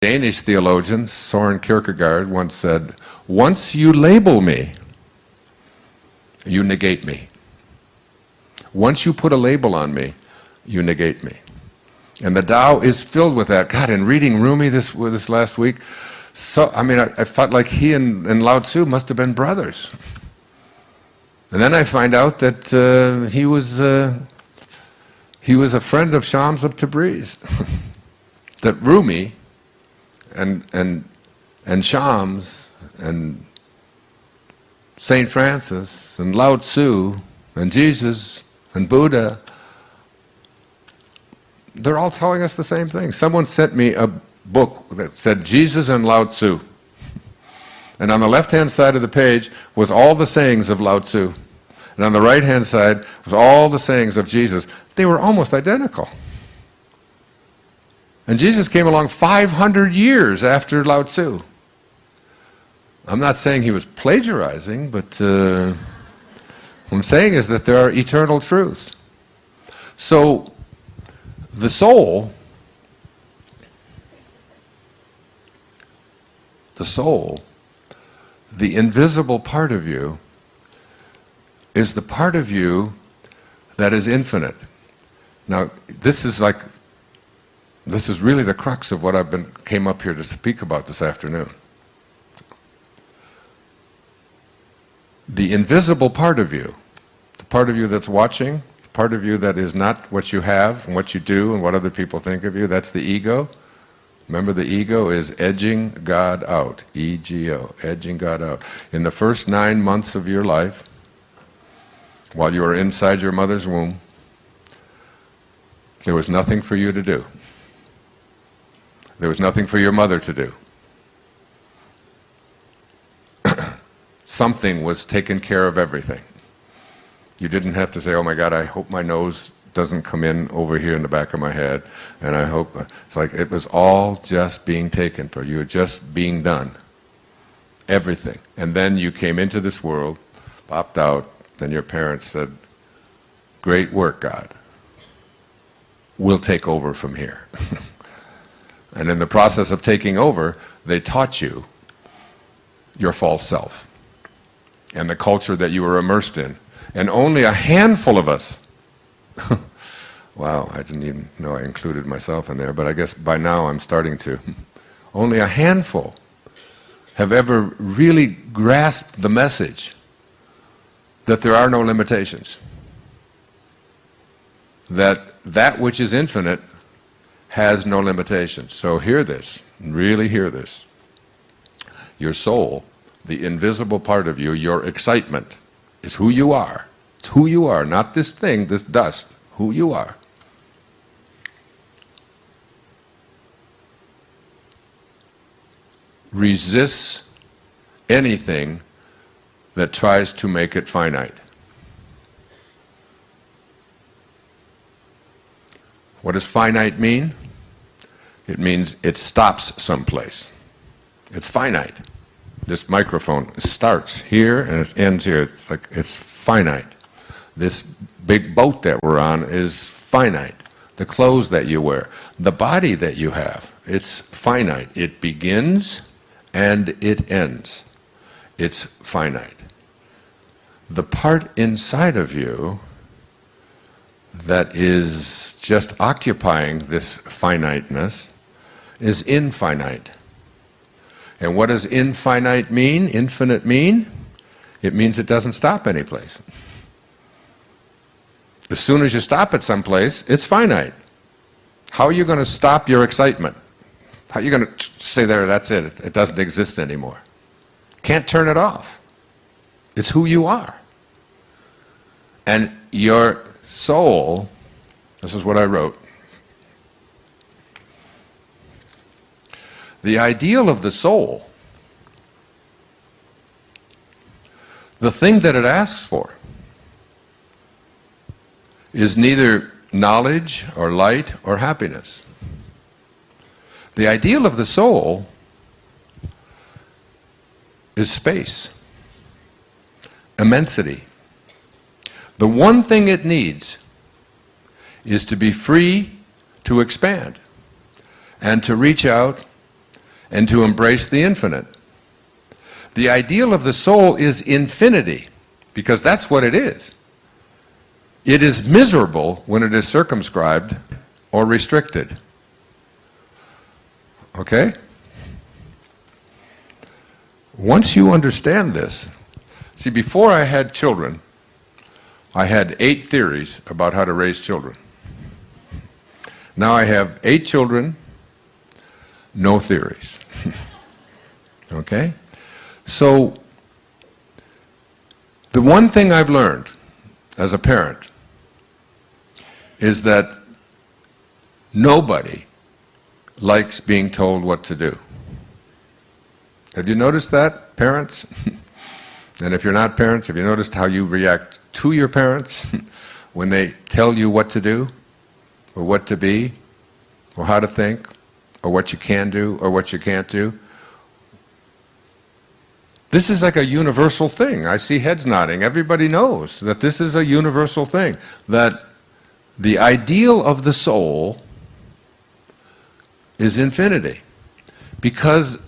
Danish theologian Søren Kierkegaard once said, "Once you label me, you negate me. Once you put a label on me, you negate me." And the Tao is filled with that. God, in reading Rumi this last week, I felt like he and Lao Tzu must have been brothers. And then I find out that he was a friend of Shams of Tabriz. That Rumi and Shams and Saint Francis and Lao Tzu and Jesus and Buddha, they're all telling us the same thing. Someone sent me a book that said Jesus and Lao Tzu. And on the left-hand side of the page was all the sayings of Lao Tzu. And on the right-hand side was all the sayings of Jesus. They were almost identical. And Jesus came along 500 years after Lao Tzu. I'm not saying he was plagiarizing, but what I'm saying is that there are eternal truths. So the soul, the invisible part of you, is the part of you that is infinite. Now, this is really the crux of what came up here to speak about this afternoon. The invisible part of you, the part of you that's watching, the part of you that is not what you have and what you do and what other people think of you, that's the ego. Remember, the ego is edging God out, E-G-O, edging God out. In the first 9 months of your life, while you were inside your mother's womb, there was nothing for you to do. There was nothing for your mother to do. Something was taking care of everything. You didn't have to say, "Oh my God, I hope my nose doesn't come in over here in the back of my head," and I hope, it's like it was all just being taken for you, just being done. Everything. And then you came into this world, popped out, then your parents said, "Great work, God. We'll take over from here." And in the process of taking over, they taught you your false self and the culture that you were immersed in. And only a handful of us, wow, I didn't even know I included myself in there, but I guess by now I'm starting to. Only a handful have ever really grasped the message that there are no limitations. That which is infinite has no limitations. So hear this, really hear this. Your soul, the invisible part of you, your excitement, is who you are. It's who you are, not this thing, this dust, who you are. Resists anything that tries to make it finite. What does finite mean? It means it stops someplace. It's finite. This microphone starts here and it ends here. It's like it's finite. This big boat that we're on is finite. The clothes that you wear, the body that you have, it's finite. It begins and it ends. It's finite. The part inside of you that is just occupying this finiteness is infinite. And what does infinite mean? Infinite mean? It means it doesn't stop anyplace. As soon as you stop at some place, it's finite. How are you going to stop your excitement? How are you going to say there, that's it, it doesn't exist anymore? Can't turn it off. It's who you are. And your soul, this is what I wrote. The ideal of the soul, the thing that it asks for, is neither knowledge or light or happiness. The ideal of the soul is space, immensity. The one thing it needs is to be free to expand and to reach out and to embrace the infinite. The ideal of the soul is infinity, because that's what it is. It is miserable when it is circumscribed or restricted. Okay? Once you understand this, see, before I had children, I had 8 theories about how to raise children. Now I have 8 children, no theories. Okay? So, the one thing I've learned as a parent is that nobody likes being told what to do. Have you noticed that, parents? And if you're not parents, have you noticed how you react to your parents when they tell you what to do, or what to be, or how to think, or what you can do, or what you can't do? This is like a universal thing. I see heads nodding. Everybody knows that this is a universal thing. That the ideal of the soul is infinity. Because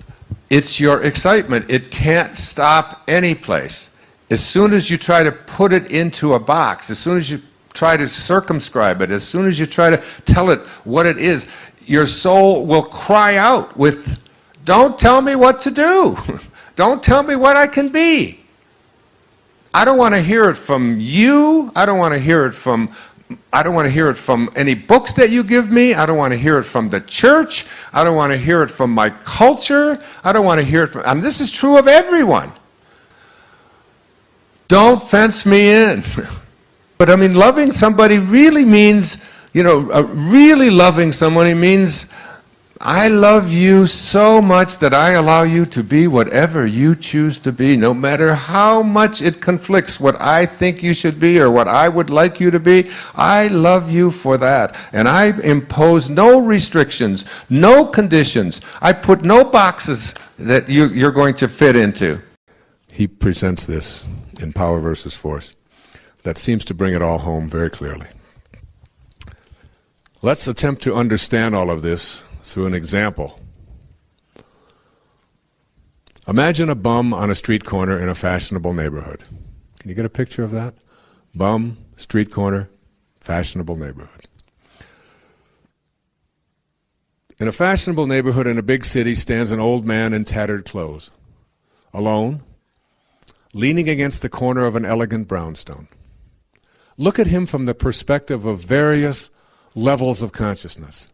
it's your excitement. It can't stop any place. As soon as you try to put it into a box, as soon as you try to circumscribe it, as soon as you try to tell it what it is, your soul will cry out with, "Don't tell me what to do. Don't tell me what I can be. I don't want to hear it from you. I don't want to hear it from any books that you give me. I don't want to hear it from the church. I don't want to hear it from my culture. I don't want to hear it from," and this is true of everyone. Don't fence me in. But I mean, loving somebody really means, really loving somebody means, I love you so much that I allow you to be whatever you choose to be, no matter how much it conflicts what I think you should be or what I would like you to be. I love you for that. And I impose no restrictions, no conditions. I put no boxes that you're going to fit into. He presents this in Power versus Force. That seems to bring it all home very clearly. Let's attempt to understand all of this through an example. Imagine a bum on a street corner in a fashionable neighborhood. Can you get a picture of that? Bum, street corner, fashionable neighborhood. In a fashionable neighborhood in a big city stands an old man in tattered clothes, alone, leaning against the corner of an elegant brownstone. Look at him from the perspective of various levels of consciousness,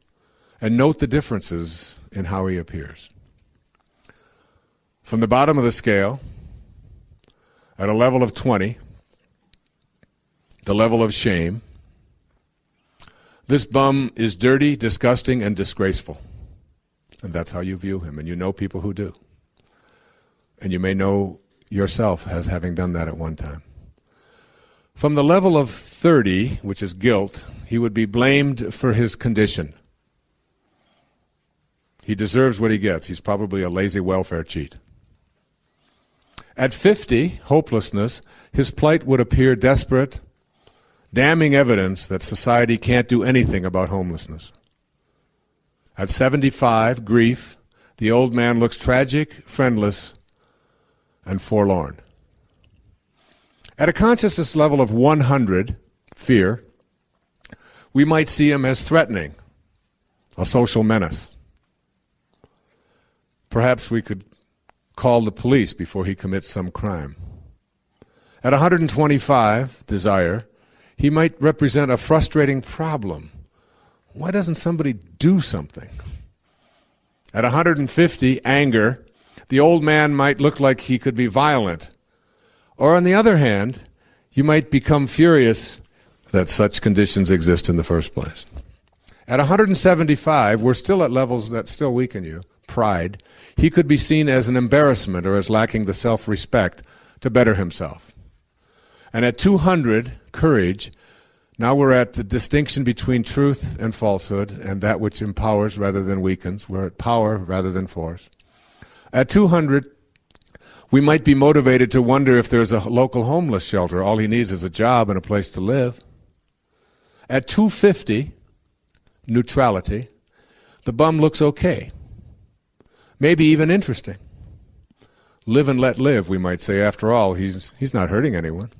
and note the differences in how he appears. From the bottom of the scale, at a level of 20, the level of shame, this bum is dirty, disgusting, and disgraceful. And that's how you view him, and you know people who do. And you may know yourself as having done that at one time. From the level of 30, which is guilt, he would be blamed for his condition. He deserves what he gets. He's probably a lazy welfare cheat. At 50, hopelessness, his plight would appear desperate, damning evidence that society can't do anything about homelessness. At 75, grief, the old man looks tragic, friendless, and forlorn. At a consciousness level of 100, fear, we might see him as threatening, a social menace. Perhaps we could call the police before he commits some crime. At 125, desire, he might represent a frustrating problem. Why doesn't somebody do something? At 150, anger, the old man might look like he could be violent. Or on the other hand, you might become furious that such conditions exist in the first place. At 175, we're still at levels that still weaken you. Pride. He could be seen as an embarrassment or as lacking the self-respect to better himself. And at 200, courage, now we're at the distinction between truth and falsehood and that which empowers rather than weakens. We're at power rather than force. At 200, we might be motivated to wonder if there's a local homeless shelter. All he needs is a job and a place to live. At 250, neutrality, the bum looks okay. maybe even interesting. Live and let live, we might say. After all, he's not hurting anyone.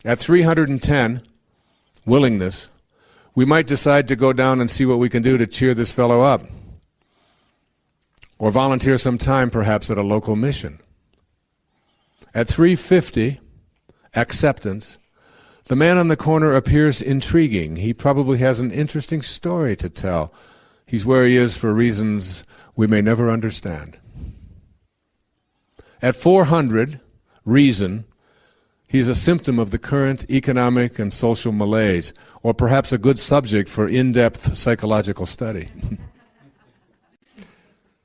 At 310, willingness, we might decide to go down and see what we can do to cheer this fellow up. Or volunteer some time, perhaps, at a local mission. At 350, acceptance, the man on the corner appears intriguing. He probably has an interesting story to tell. He's where he is for reasons we may never understand. At 400, reason, he's a symptom of the current economic and social malaise, or perhaps a good subject for in-depth psychological study.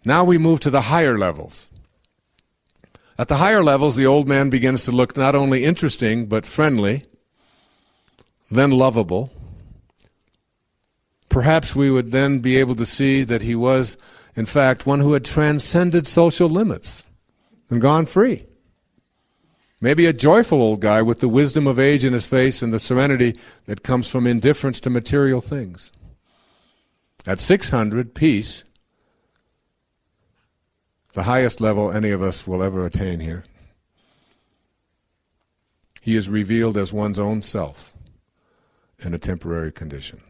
Now we move to the higher levels. At the higher levels, the old man begins to look not only interesting, but friendly, then lovable. Perhaps we would then be able to see that he was, in fact, one who had transcended social limits and gone free. Maybe a joyful old guy with the wisdom of age in his face and the serenity that comes from indifference to material things. At 600, peace, the highest level any of us will ever attain here. He is revealed as one's own self in a temporary condition.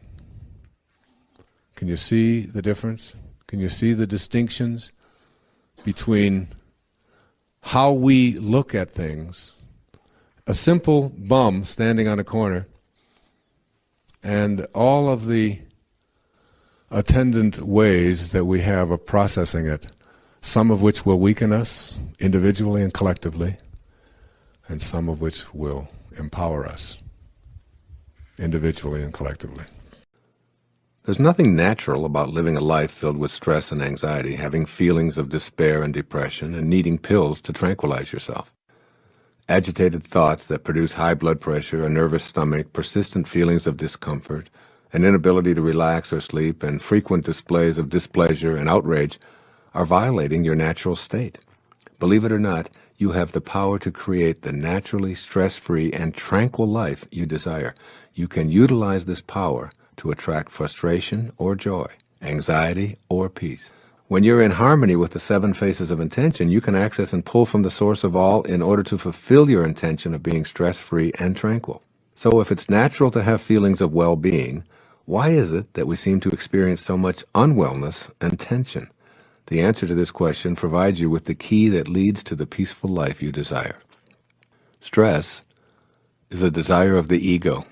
Can you see the difference? Can you see the distinctions between how we look at things, a simple bum standing on a corner, and all of the attendant ways that we have of processing it, some of which will weaken us individually and collectively, and some of which will empower us individually and collectively. There's nothing natural about living a life filled with stress and anxiety, having feelings of despair and depression, and needing pills to tranquilize yourself. Agitated thoughts that produce high blood pressure, a nervous stomach, persistent feelings of discomfort, an inability to relax or sleep, and frequent displays of displeasure and outrage are violating your natural state. Believe it or not, you have the power to create the naturally stress-free and tranquil life you desire. You can utilize this power to attract frustration or joy, anxiety or peace. When you're in harmony with the 7 phases of intention, you can access and pull from the source of all in order to fulfill your intention of being stress-free and tranquil. So if it's natural to have feelings of well-being, why is it that we seem to experience so much unwellness and tension? The answer to this question provides you with the key that leads to the peaceful life you desire. Stress is a desire of the ego.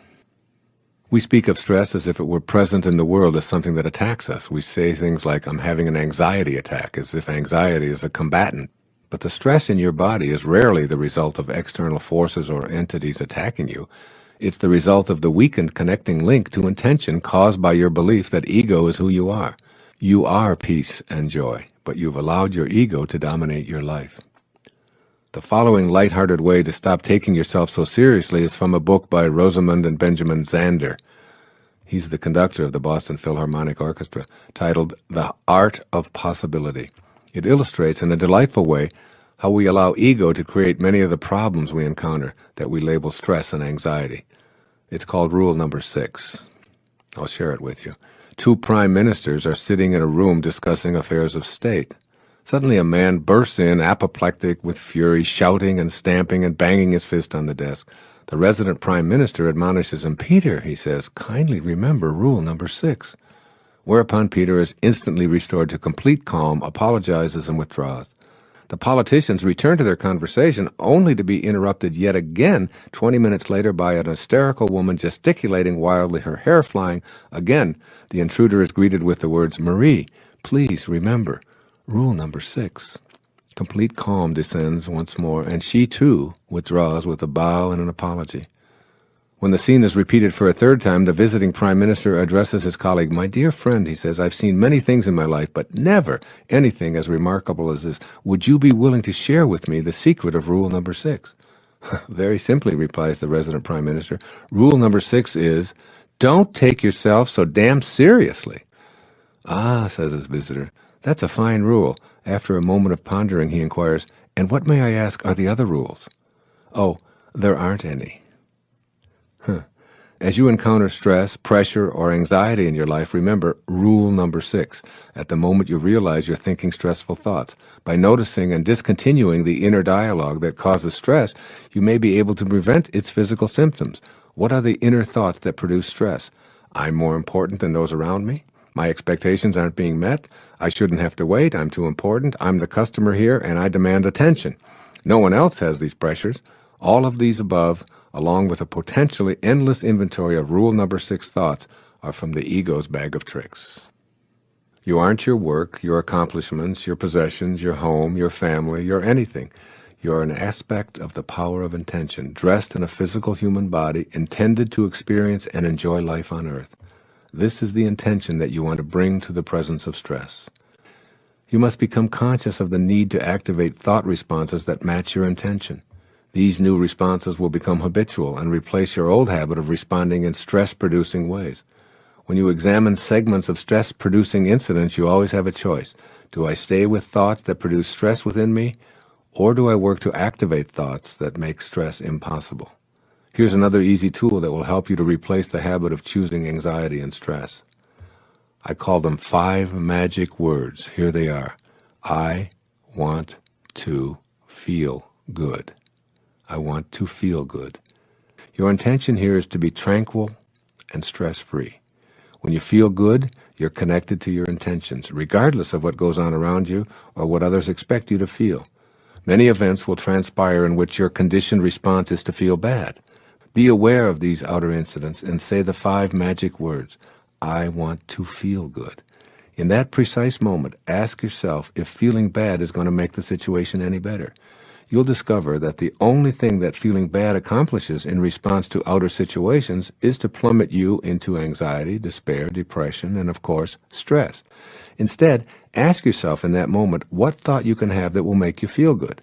We speak of stress as if it were present in the world as something that attacks us. We say things like, I'm having an anxiety attack, as if anxiety is a combatant. But the stress in your body is rarely the result of external forces or entities attacking you. It's the result of the weakened connecting link to intention caused by your belief that ego is who you are. You are peace and joy, but you've allowed your ego to dominate your life. The following lighthearted way to stop taking yourself so seriously is from a book by Rosamund and Benjamin Zander. He's the conductor of the Boston Philharmonic Orchestra, titled The Art of Possibility. It illustrates in a delightful way how we allow ego to create many of the problems we encounter that we label stress and anxiety. It's called Rule Number 6. I'll share it with you. 2 prime ministers are sitting in a room discussing affairs of state. Suddenly a man bursts in, apoplectic with fury, shouting and stamping and banging his fist on the desk. The resident prime minister admonishes him. Peter, he says, kindly remember Rule Number 6. Whereupon Peter is instantly restored to complete calm, apologizes and withdraws. The politicians return to their conversation only to be interrupted yet again 20 minutes later by an hysterical woman gesticulating wildly, her hair flying. Again, the intruder is greeted with the words, Marie, please remember Rule Number 6. Complete calm descends once more, and she too withdraws with a bow and an apology. When the scene is repeated for a 3rd time, the visiting prime minister addresses his colleague. My dear friend, he says, I've seen many things in my life, but never anything as remarkable as this. Would you be willing to share with me the secret of Rule Number 6? Very simply, replies the resident prime minister. Rule Number 6 is, don't take yourself so damn seriously. Ah, says his visitor, that's a fine rule. After a moment of pondering, he inquires, and what, may I ask, are the other rules? Oh, there aren't any. As you encounter stress, pressure, or anxiety in your life, remember rule number 6. At the moment you realize you're thinking stressful thoughts, by noticing and discontinuing the inner dialogue that causes stress, you may be able to prevent its physical symptoms. What are the inner thoughts that produce stress? I'm more important than those around me. My expectations aren't being met. I shouldn't have to wait. I'm too important. I'm the customer here, and I demand attention. No one else has these pressures. All of these above, along with a potentially endless inventory of rule number 6 thoughts, are from the ego's bag of tricks. You aren't your work, your accomplishments, your possessions, your home, your family, your anything. You're an aspect of the power of intention, dressed in a physical human body, intended to experience and enjoy life on earth. This is the intention that you want to bring to the presence of stress. You must become conscious of the need to activate thought responses that match your intention. These new responses will become habitual and replace your old habit of responding in stress-producing ways. When you examine segments of stress-producing incidents, you always have a choice. Do I stay with thoughts that produce stress within me, or do I work to activate thoughts that make stress impossible? Here's another easy tool that will help you to replace the habit of choosing anxiety and stress. I call them 5 magic words. Here they are. I want to feel good. I want to feel good. Your intention here is to be tranquil and stress-free. When you feel good, you're connected to your intentions, regardless of what goes on around you or what others expect you to feel. Many events will transpire in which your conditioned response is to feel bad. Be aware of these outer incidents and say the 5 magic words. I want to feel good. In that precise moment, ask yourself if feeling bad is going to make the situation any better. You'll discover that the only thing that feeling bad accomplishes in response to outer situations is to plummet you into anxiety, despair, depression, and of course, stress. Instead, ask yourself in that moment what thought you can have that will make you feel good.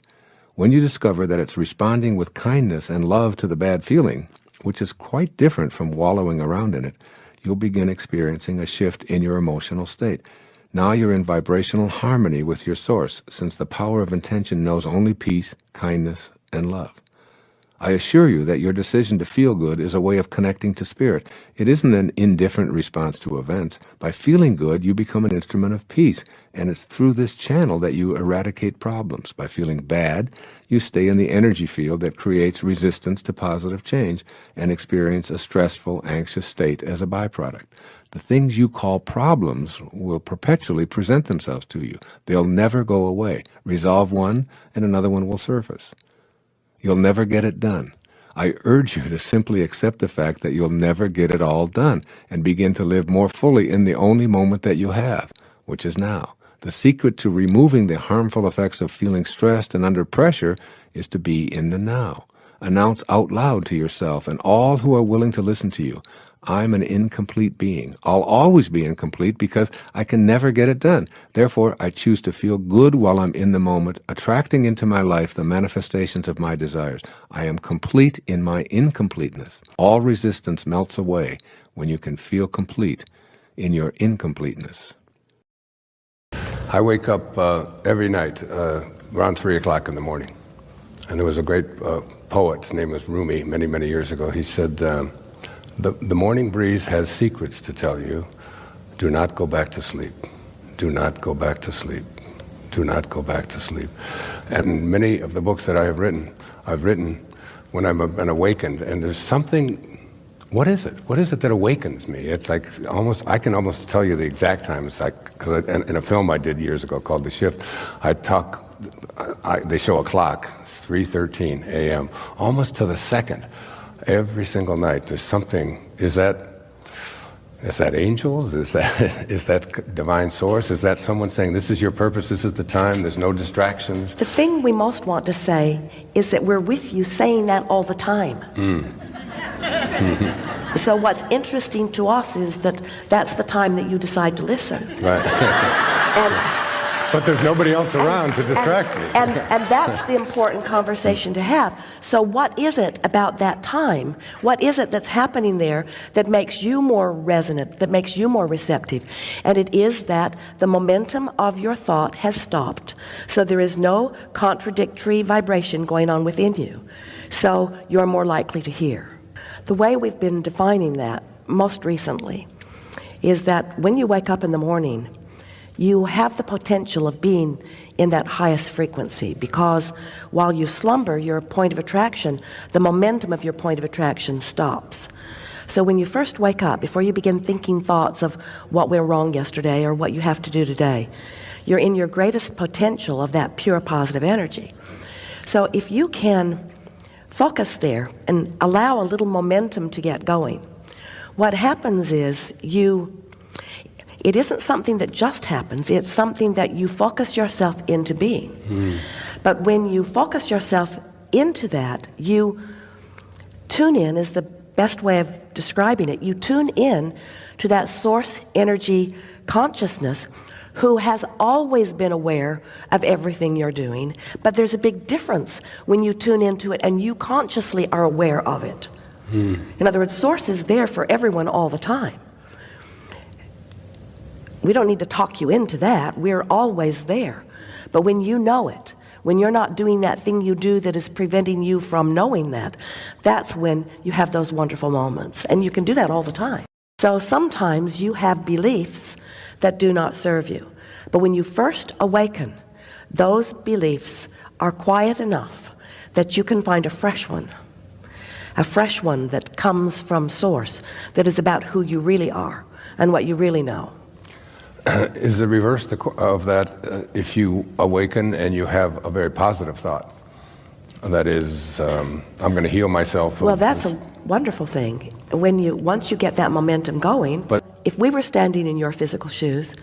When you discover that it's responding with kindness and love to the bad feeling, which is quite different from wallowing around in it, you'll begin experiencing a shift in your emotional state. Now you're in vibrational harmony with your source, since the power of intention knows only peace, kindness, and love. I assure you that your decision to feel good is a way of connecting to spirit. It isn't an indifferent response to events. By feeling good, you become an instrument of peace, and it's through this channel that you eradicate problems. By feeling bad, you stay in the energy field that creates resistance to positive change and experience a stressful, anxious state as a byproduct. The things you call problems will perpetually present themselves to you. They'll never go away. Resolve one, and another one will surface. You'll never get it done. I urge you to simply accept the fact that you'll never get it all done and begin to live more fully in the only moment that you have, which is now. The secret to removing the harmful effects of feeling stressed and under pressure is to be in the now. Announce out loud to yourself and all who are willing to listen to you, I'm an incomplete being. I'll always be incomplete because I can never get it done. Therefore, I choose to feel good while I'm in the moment, attracting into my life the manifestations of my desires. I am complete in my incompleteness. All resistance melts away when you can feel complete in your incompleteness. I wake up every night around 3 o'clock in the morning. And there was a great poet, his name was Rumi, many, many years ago. He said, the morning breeze has secrets to tell you. Do not go back to sleep. Do not go back to sleep. Do not go back to sleep. And many of the books that I've written when I've been awakened, and there's something, what is it? What is it that awakens me? It's like I can almost tell you the exact time. It's like, because in a film I did years ago called The Shift, they show a clock, it's 3:13 a.m., almost to the second. Every single night, there's something. Is that angels? Is that divine source? Is that someone saying, this is your purpose, this is the time, there's no distractions? The thing we most want to say is that we're with you saying that all the time. So what's interesting to us is that that's the time that you decide to listen. Right. But there's nobody else around to distract me. And that's the important conversation to have. So what is it about that time? What is it that's happening there that makes you more resonant, that makes you more receptive? And it is that the momentum of your thought has stopped. So there is no contradictory vibration going on within you. So you're more likely to hear. The way we've been defining that most recently is that when you wake up in the morning, you have the potential of being in that highest frequency, because while you slumber, your point of attraction, the momentum of your point of attraction stops. So when you first wake up, before you begin thinking thoughts of what went wrong yesterday or what you have to do today, you're in your greatest potential of that pure positive energy. So if you can focus there and allow a little momentum to get going, what happens is it isn't something that just happens, it's something that you focus yourself into being. But when you focus yourself into that, you tune in, is the best way of describing it. You tune in to that source energy consciousness who has always been aware of everything you're doing, but there's a big difference when you tune into it and you consciously are aware of it. In other words, source is there for everyone all the time. We don't need to talk you into that. We're always there. But when you know it, when you're not doing that thing you do that is preventing you from knowing that, that's when you have those wonderful moments. And you can do that all the time. So sometimes you have beliefs that do not serve you. But when you first awaken, those beliefs are quiet enough that you can find a fresh one that comes from source, that is about who you really are and what you really know. Is the reverse of that if you awaken and you have a very positive thought? That is, I'm going to heal myself. Well, that's a wonderful thing. Once you get that momentum going, if we were standing in your physical shoes,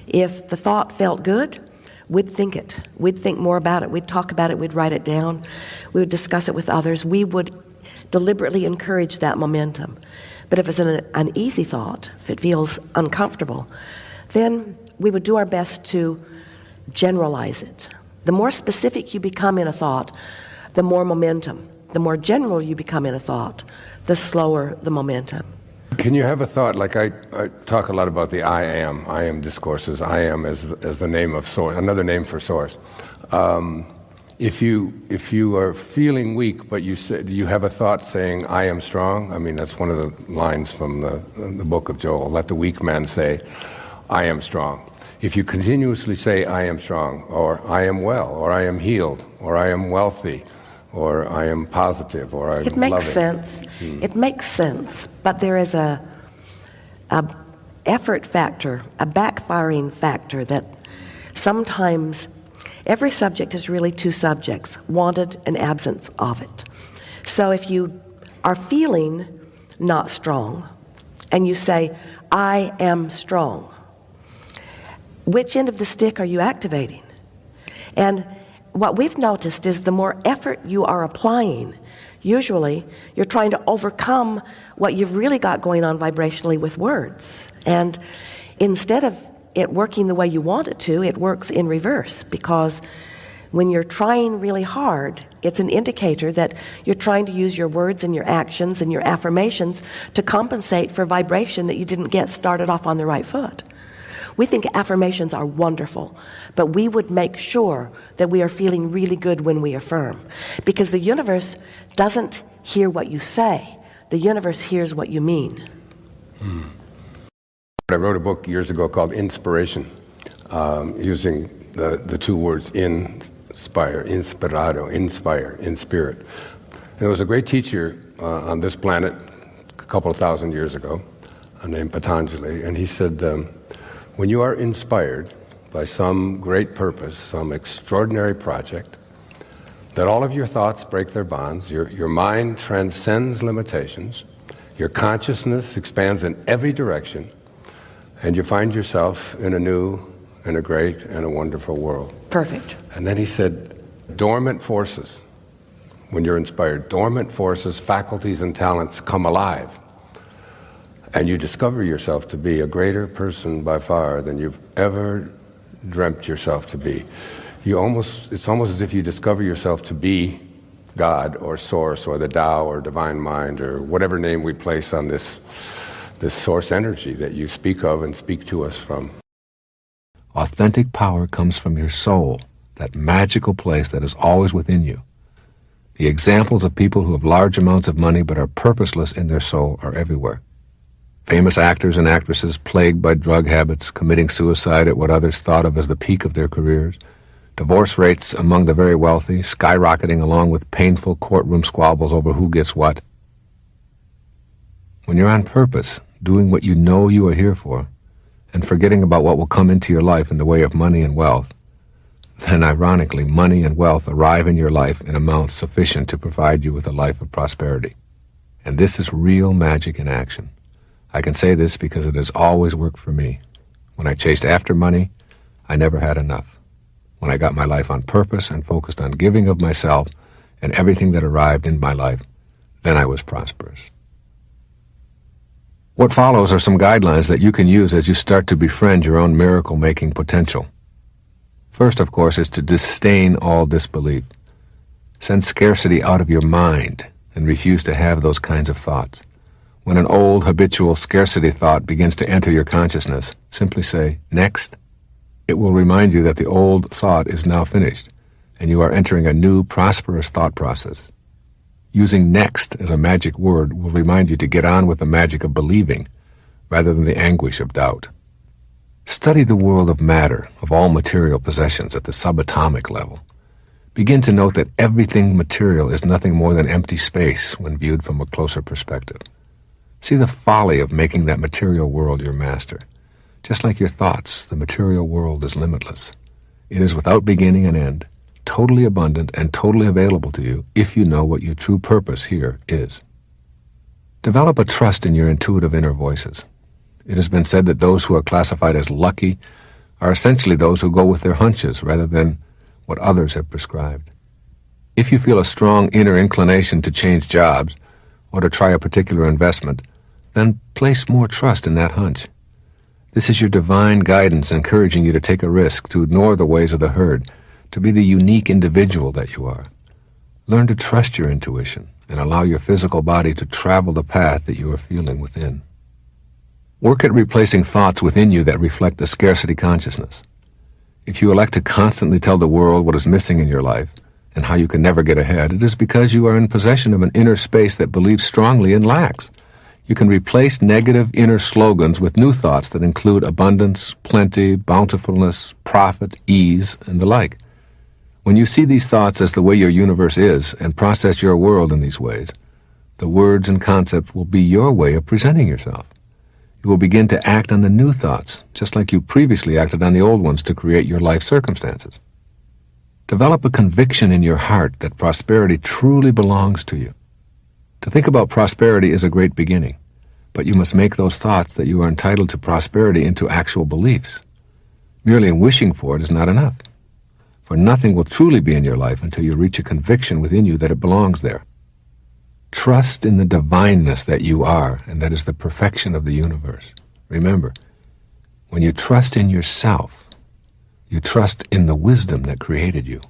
if the thought felt good, we'd think it. We'd think more about it. We'd talk about it. We'd write it down. We would discuss it with others. We would deliberately encourage that momentum. But if it's an uneasy thought, if it feels uncomfortable, then we would do our best to generalize it. The more specific you become in a thought, the more momentum. The more general you become in a thought, the slower the momentum. Can you have a thought, like I talk a lot about the I am discourses. I am as the name of source, another name for source. If you are feeling weak, but you have a thought saying, I am strong, I mean, that's one of the lines from the book of Joel, let the weak man say, I am strong. If you continuously say, I am strong, or I am well, or I am healed, or I am wealthy, or I am positive, or I am loving. It makes sense. It makes sense, but there is a effort factor, a backfiring factor that sometimes every subject is really two subjects, wanted and absence of it. So if you are feeling not strong, and you say, I am strong, which end of the stick are you activating? And what we've noticed is the more effort you are applying, usually you're trying to overcome what you've really got going on vibrationally with words. And instead of it working the way you want it to, it works in reverse, because when you're trying really hard, it's an indicator that you're trying to use your words and your actions and your affirmations to compensate for vibration that you didn't get started off on the right foot. We think affirmations are wonderful, but we would make sure that we are feeling really good when we affirm, because the universe doesn't hear what you say. The universe hears what you mean. I wrote a book years ago called Inspiration, using the two words inspire, inspirado, inspire, in spirit. And there was a great teacher on this planet a couple of thousand years ago named Patanjali, and he said, when you are inspired by some great purpose, some extraordinary project, that all of your thoughts break their bonds, your mind transcends limitations, your consciousness expands in every direction, and you find yourself in a new and a great and a wonderful world. Perfect. And then he said, dormant forces, when you're inspired, dormant forces, faculties and talents come alive. And you discover yourself to be a greater person by far than you've ever dreamt yourself to be. It's almost as if you discover yourself to be God or Source or the Tao or Divine Mind or whatever name we place on this source energy that you speak of and speak to us from. Authentic power comes from your soul, that magical place that is always within you. The examples of people who have large amounts of money but are purposeless in their soul are everywhere. Famous actors and actresses plagued by drug habits, committing suicide at what others thought of as the peak of their careers, divorce rates among the very wealthy skyrocketing along with painful courtroom squabbles over who gets what. When you're on purpose, doing what you know you are here for, and forgetting about what will come into your life in the way of money and wealth, then ironically, money and wealth arrive in your life in amounts sufficient to provide you with a life of prosperity. And this is real magic in action. I can say this because it has always worked for me. When I chased after money, I never had enough. When I got my life on purpose and focused on giving of myself and everything that arrived in my life, then I was prosperous. What follows are some guidelines that you can use as you start to befriend your own miracle-making potential. First, of course, is to disdain all disbelief. Send scarcity out of your mind and refuse to have those kinds of thoughts. When an old, habitual scarcity thought begins to enter your consciousness, simply say, "Next." It will remind you that the old thought is now finished, and you are entering a new, prosperous thought process. Using "next" as a magic word will remind you to get on with the magic of believing, rather than the anguish of doubt. Study the world of matter, of all material possessions at the subatomic level. Begin to note that everything material is nothing more than empty space when viewed from a closer perspective. See the folly of making that material world your master. Just like your thoughts, the material world is limitless. It is without beginning and end, totally abundant and totally available to you if you know what your true purpose here is. Develop a trust in your intuitive inner voices. It has been said that those who are classified as lucky are essentially those who go with their hunches rather than what others have prescribed. If you feel a strong inner inclination to change jobs or to try a particular investment, then place more trust in that hunch. This is your divine guidance encouraging you to take a risk, to ignore the ways of the herd, to be the unique individual that you are. Learn to trust your intuition and allow your physical body to travel the path that you are feeling within. Work at replacing thoughts within you that reflect the scarcity consciousness. If you elect to constantly tell the world what is missing in your life and how you can never get ahead, it is because you are in possession of an inner space that believes strongly in lacks. You can replace negative inner slogans with new thoughts that include abundance, plenty, bountifulness, profit, ease, and the like. When you see these thoughts as the way your universe is and process your world in these ways, the words and concepts will be your way of presenting yourself. You will begin to act on the new thoughts, just like you previously acted on the old ones to create your life circumstances. Develop a conviction in your heart that prosperity truly belongs to you. To think about prosperity is a great beginning, but you must make those thoughts that you are entitled to prosperity into actual beliefs. Merely wishing for it is not enough, for nothing will truly be in your life until you reach a conviction within you that it belongs there. Trust in the divineness that you are, and that is the perfection of the universe. Remember, when you trust in yourself, you trust in the wisdom that created you.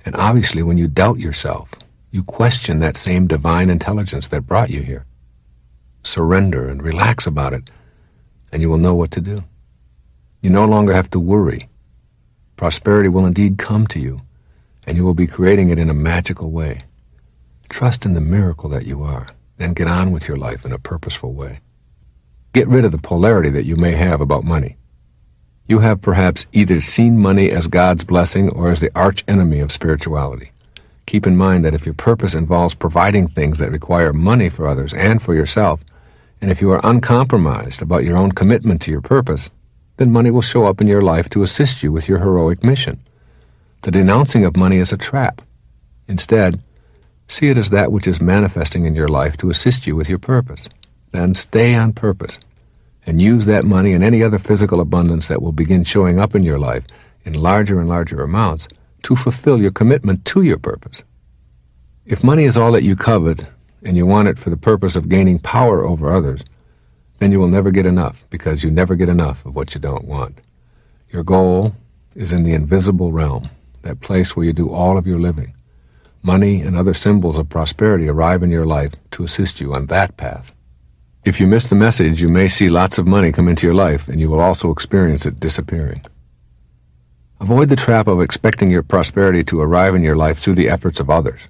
And obviously, when you doubt yourself, you question that same divine intelligence that brought you here. Surrender and relax about it, and you will know what to do. You no longer have to worry. Prosperity will indeed come to you, and you will be creating it in a magical way. Trust in the miracle that you are, then get on with your life in a purposeful way. Get rid of the polarity that you may have about money. You have perhaps either seen money as God's blessing or as the arch enemy of spirituality. Keep in mind that if your purpose involves providing things that require money for others and for yourself, and if you are uncompromised about your own commitment to your purpose, then money will show up in your life to assist you with your heroic mission. The denouncing of money is a trap. Instead, see it as that which is manifesting in your life to assist you with your purpose. Then stay on purpose and use that money and any other physical abundance that will begin showing up in your life in larger and larger amounts to fulfill your commitment to your purpose. If money is all that you covet and you want it for the purpose of gaining power over others, then you will never get enough, because you never get enough of what you don't want. Your goal is in the invisible realm, that place where you do all of your living. Money and other symbols of prosperity arrive in your life to assist you on that path. If you miss the message, you may see lots of money come into your life, and you will also experience it disappearing. Avoid the trap of expecting your prosperity to arrive in your life through the efforts of others.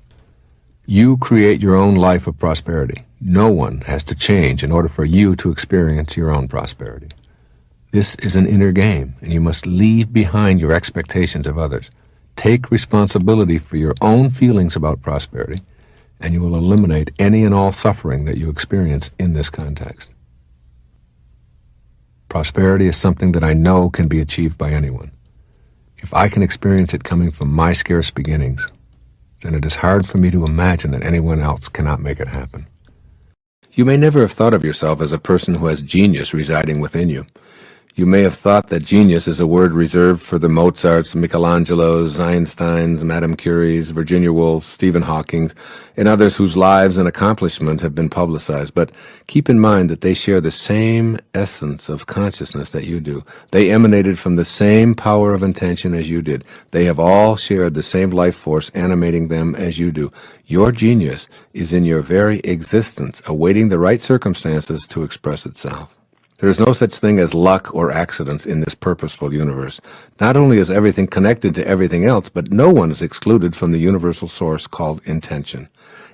You create your own life of prosperity. No one has to change in order for you to experience your own prosperity. This is an inner game, and you must leave behind your expectations of others. Take responsibility for your own feelings about prosperity, and you will eliminate any and all suffering that you experience in this context. Prosperity is something that I know can be achieved by anyone. If I can experience it coming from my scarce beginnings, then it is hard for me to imagine that anyone else cannot make it happen. You may never have thought of yourself as a person who has genius residing within you. You may have thought that genius is a word reserved for the Mozarts, Michelangelos, Einsteins, Madame Curies, Virginia Woolfs, Stephen Hawking, and others whose lives and accomplishment have been publicized. But keep in mind that they share the same essence of consciousness that you do. They emanated from the same power of intention as you did. They have all shared the same life force animating them as you do. Your genius is in your very existence, awaiting the right circumstances to express itself. There is no such thing as luck or accidents in this purposeful universe. Not only is everything connected to everything else, but no one is excluded from the universal source called intention.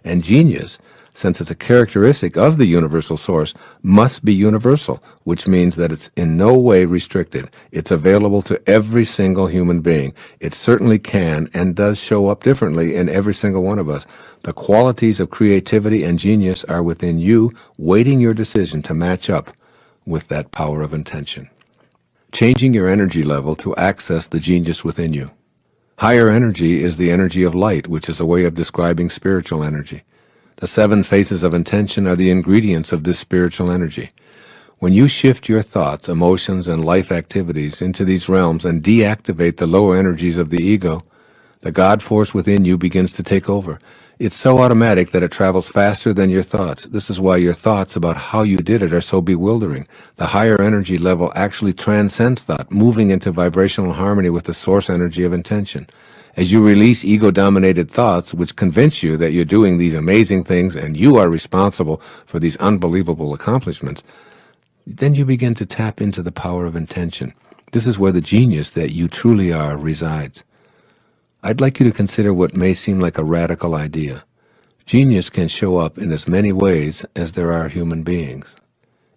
And genius, since it's a characteristic of the universal source, must be universal, which means that it's in no way restricted. It's available to every single human being. It certainly can and does show up differently in every single one of us. The qualities of creativity and genius are within you, waiting your decision to match up with that power of intention. Changing your energy level to access the genius within you. Higher energy is the energy of light, which is a way of describing spiritual energy. The 7 phases of intention are the ingredients of this spiritual energy. When you shift your thoughts, emotions, and life activities into these realms and deactivate the lower energies of the ego, the God force within you begins to take over. It's so automatic that it travels faster than your thoughts. This is why your thoughts about how you did it are so bewildering. The higher energy level actually transcends thought, moving into vibrational harmony with the source energy of intention. As you release ego-dominated thoughts, which convince you that you're doing these amazing things and you are responsible for these unbelievable accomplishments, then you begin to tap into the power of intention. This is where the genius that you truly are resides. I'd like you to consider what may seem like a radical idea. Genius can show up in as many ways as there are human beings.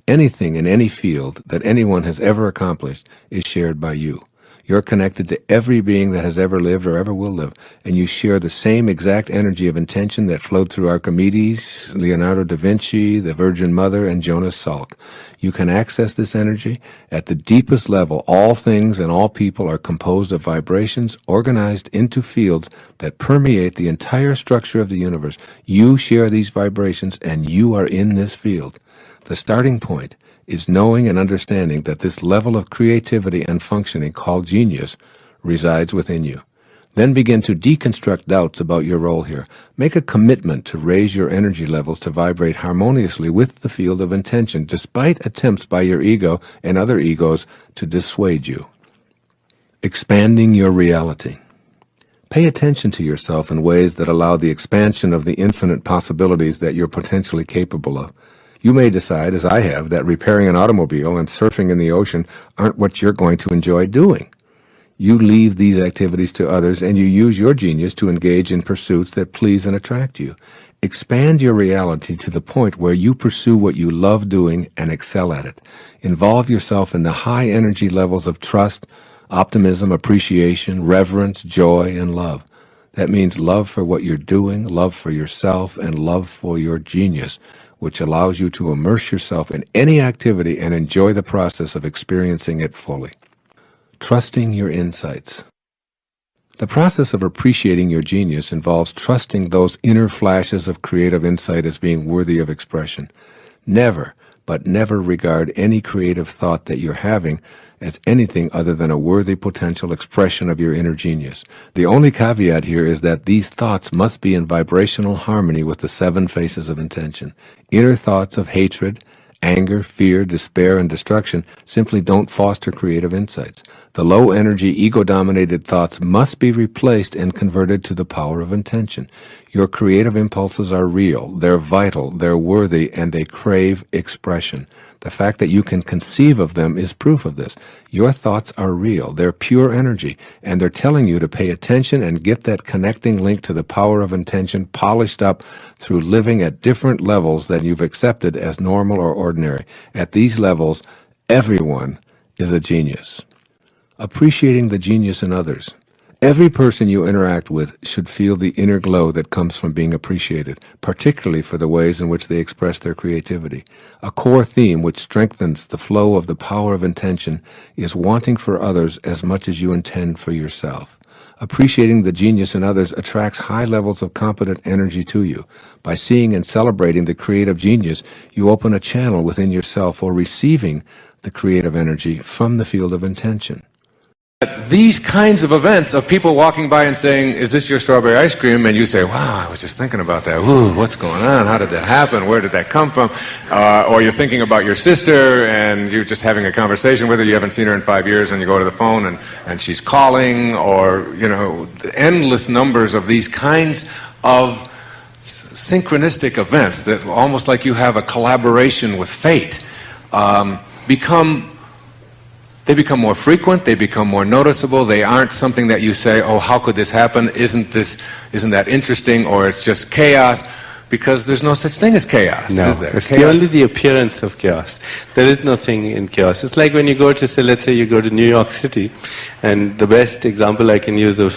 Anything in any field that anyone has ever accomplished is shared by you. You're connected to every being that has ever lived or ever will live, and you share the same exact energy of intention that flowed through Archimedes, Leonardo da Vinci, the Virgin Mother, and Jonas Salk. You can access this energy. At the deepest level, all things and all people are composed of vibrations organized into fields that permeate the entire structure of the universe. You share these vibrations, and you are in this field. The starting point is knowing and understanding that this level of creativity and functioning called genius resides within you. Then begin to deconstruct doubts about your role here. Make a commitment to raise your energy levels to vibrate harmoniously with the field of intention, despite attempts by your ego and other egos to dissuade you. Expanding your reality. Pay attention to yourself in ways that allow the expansion of the infinite possibilities that you're potentially capable of. You may decide, as I have, that repairing an automobile and surfing in the ocean aren't what you're going to enjoy doing. You leave these activities to others, and you use your genius to engage in pursuits that please and attract you. Expand your reality to the point where you pursue what you love doing and excel at it. Involve yourself in the high energy levels of trust, optimism, appreciation, reverence, joy, and love. That means love for what you're doing, love for yourself, and love for your genius, which allows you to immerse yourself in any activity and enjoy the process of experiencing it fully. Trusting your insights. The process of appreciating your genius involves trusting those inner flashes of creative insight as being worthy of expression. Never, but never regard any creative thought that you're having as anything other than a worthy potential expression of your inner genius. The only caveat here is that these thoughts must be in vibrational harmony with the 7 phases of intention. Inner thoughts of hatred, anger, fear, despair, and destruction simply don't foster creative insights. The low-energy, ego-dominated thoughts must be replaced and converted to the power of intention. Your creative impulses are real, they're vital, they're worthy, and they crave expression. The fact that you can conceive of them is proof of this. Your thoughts are real. They're pure energy, and they're telling you to pay attention and get that connecting link to the power of intention polished up through living at different levels than you've accepted as normal or ordinary. At these levels, everyone is a genius. Appreciating the genius in others. Every person you interact with should feel the inner glow that comes from being appreciated, particularly for the ways in which they express their creativity. A core theme which strengthens the flow of the power of intention is wanting for others as much as you intend for yourself. Appreciating the genius in others attracts high levels of competent energy to you. By seeing and celebrating the creative genius, you open a channel within yourself for receiving the creative energy from the field of intention. These kinds of events of people walking by and saying, "Is this your strawberry ice cream?" and you say, "Wow, I was just thinking about that. Ooh, what's going on? How did that happen? Where did that come from?" Or you're thinking about your sister and you're just having a conversation with her. You haven't seen her in 5 years, and you go to the phone and she's calling, or endless numbers of these kinds of synchronistic events that almost like you have a collaboration with fate they become more frequent, they become more noticeable, they aren't something that you say, "Oh, how could this happen? Isn't that interesting?" or "It's just chaos," because there's no such thing as chaos, is there? It's only the appearance of chaos. There is nothing in chaos. It's like when you go to, say, let's say you go to New York City, and the best example I can use of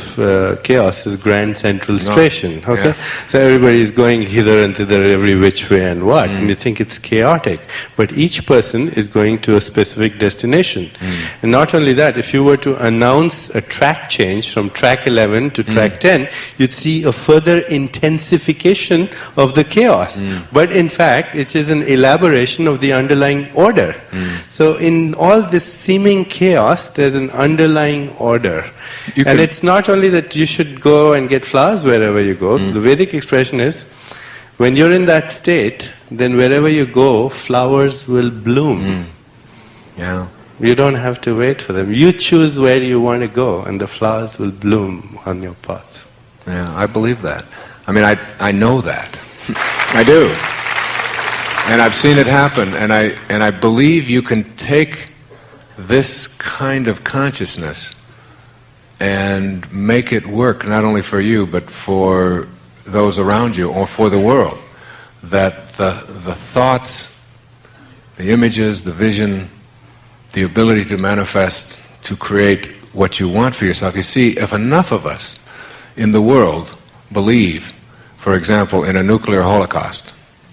chaos is Grand Central Station, okay? Yeah. So everybody is going hither and thither every which way and what, and you think it's chaotic. But each person is going to a specific destination. And not only that, if you were to announce a track change from track 11 to track 10, you'd see a further intensification of the chaos. But in fact, it is an elaboration of the underlying order. So in all this seeming chaos, there's an underlying order. And it's not only that you should go and get flowers wherever you go. The Vedic expression is, when you're in that state, then wherever you go, flowers will bloom. Yeah. You don't have to wait for them. You choose where you want to go, and the flowers will bloom on your path. Yeah, I believe that. I mean, I know that. I do. And I've seen it happen, and I believe you can take this kind of consciousness and make it work, not only for you, but for those around you, or for the world. That the thoughts, the images, the vision, the ability to manifest, to create what you want for yourself. You see, if enough of us in the world believe, for example, in a nuclear holocaust,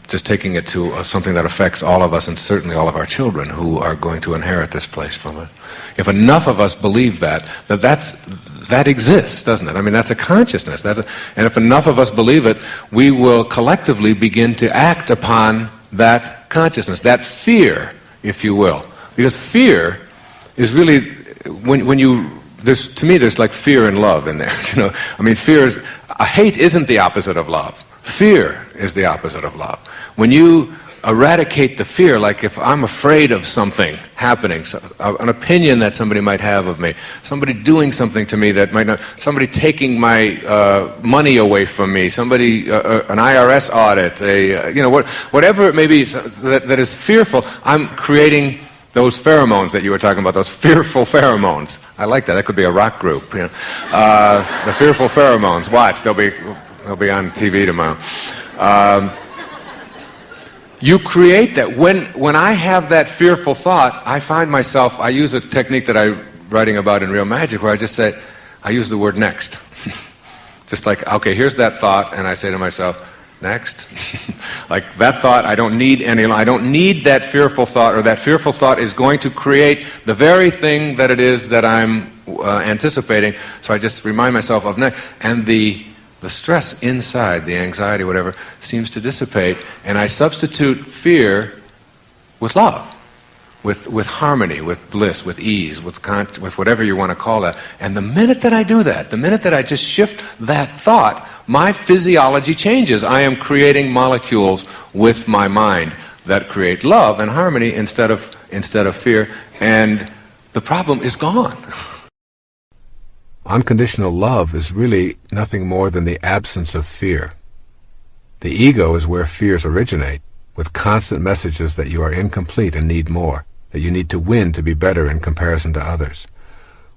just taking it to something that affects all of us, and certainly all of our children who are going to inherit this place from it. If enough of us believe that exists, doesn't it? I mean, that's a consciousness. And if enough of us believe it, we will collectively begin to act upon that consciousness, that fear, if you will. Because fear is really, to me there's like fear and love in there. I mean, hate isn't the opposite of love. Fear is the opposite of love. When you eradicate the fear, like if I'm afraid of something happening, an opinion that somebody might have of me, somebody doing something to me that might not, somebody taking my money away from me, somebody, an IRS audit, whatever it may be that is fearful, I'm creating those pheromones that you were talking about, those fearful pheromones. I like that. That could be a rock group. The fearful pheromones. Watch, they'll be on TV tomorrow. You create that. When I have that fearful thought, I find myself, I use a technique that I'm writing about in Real Magic, where I just say, I use the word next. Just like, okay, here's that thought, and I say to myself, next. Like that thought, I don't need that fearful thought, or that fearful thought is going to create the very thing that it is that I'm anticipating. So I just remind myself of next, and the stress inside, the anxiety, whatever, seems to dissipate, and I substitute fear with love, with harmony, with bliss, with ease, with whatever you want to call that. And the minute that I do that, the minute that I just shift that thought, my physiology changes. I am creating molecules with my mind that create love and harmony instead of fear, and the problem is gone. Unconditional love is really nothing more than the absence of fear. The ego is where fears originate, with constant messages that you are incomplete and need more, that you need to win to be better in comparison to others.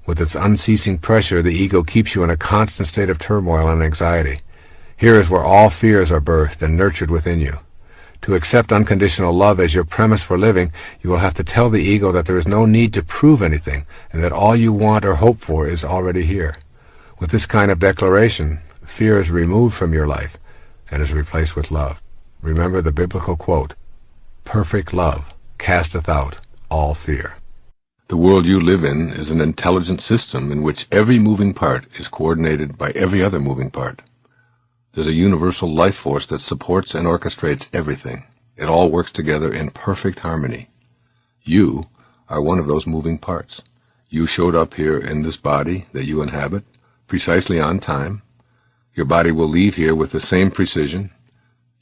With its unceasing pressure, the ego keeps you in a constant state of turmoil and anxiety. Here is where all fears are birthed and nurtured within you. To accept unconditional love as your premise for living, you will have to tell the ego that there is no need to prove anything and that all you want or hope for is already here. With this kind of declaration, fear is removed from your life and is replaced with love. Remember the biblical quote, "Perfect love casteth out all fear." The world you live in is an intelligent system in which every moving part is coordinated by every other moving part. There's a universal life force that supports and orchestrates everything. It all works together in perfect harmony. You are one of those moving parts. You showed up here in this body that you inhabit, precisely on time. Your body will leave here with the same precision.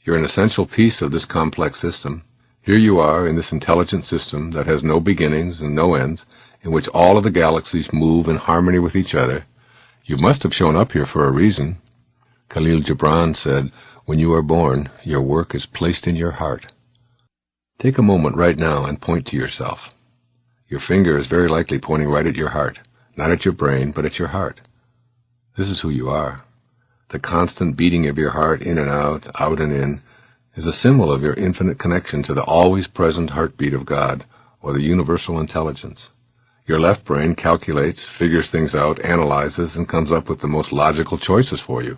You're an essential piece of this complex system. Here you are in this intelligent system that has no beginnings and no ends, in which all of the galaxies move in harmony with each other. You must have shown up here for a reason. Khalil Gibran said, "When you are born, your work is placed in your heart." Take a moment right now and point to yourself. Your finger is very likely pointing right at your heart, not at your brain, but at your heart. This is who you are. The constant beating of your heart in and out and in, is a symbol of your infinite connection to the always present heartbeat of God, or the universal intelligence. Your left brain calculates, figures things out, analyzes, and comes up with the most logical choices for you.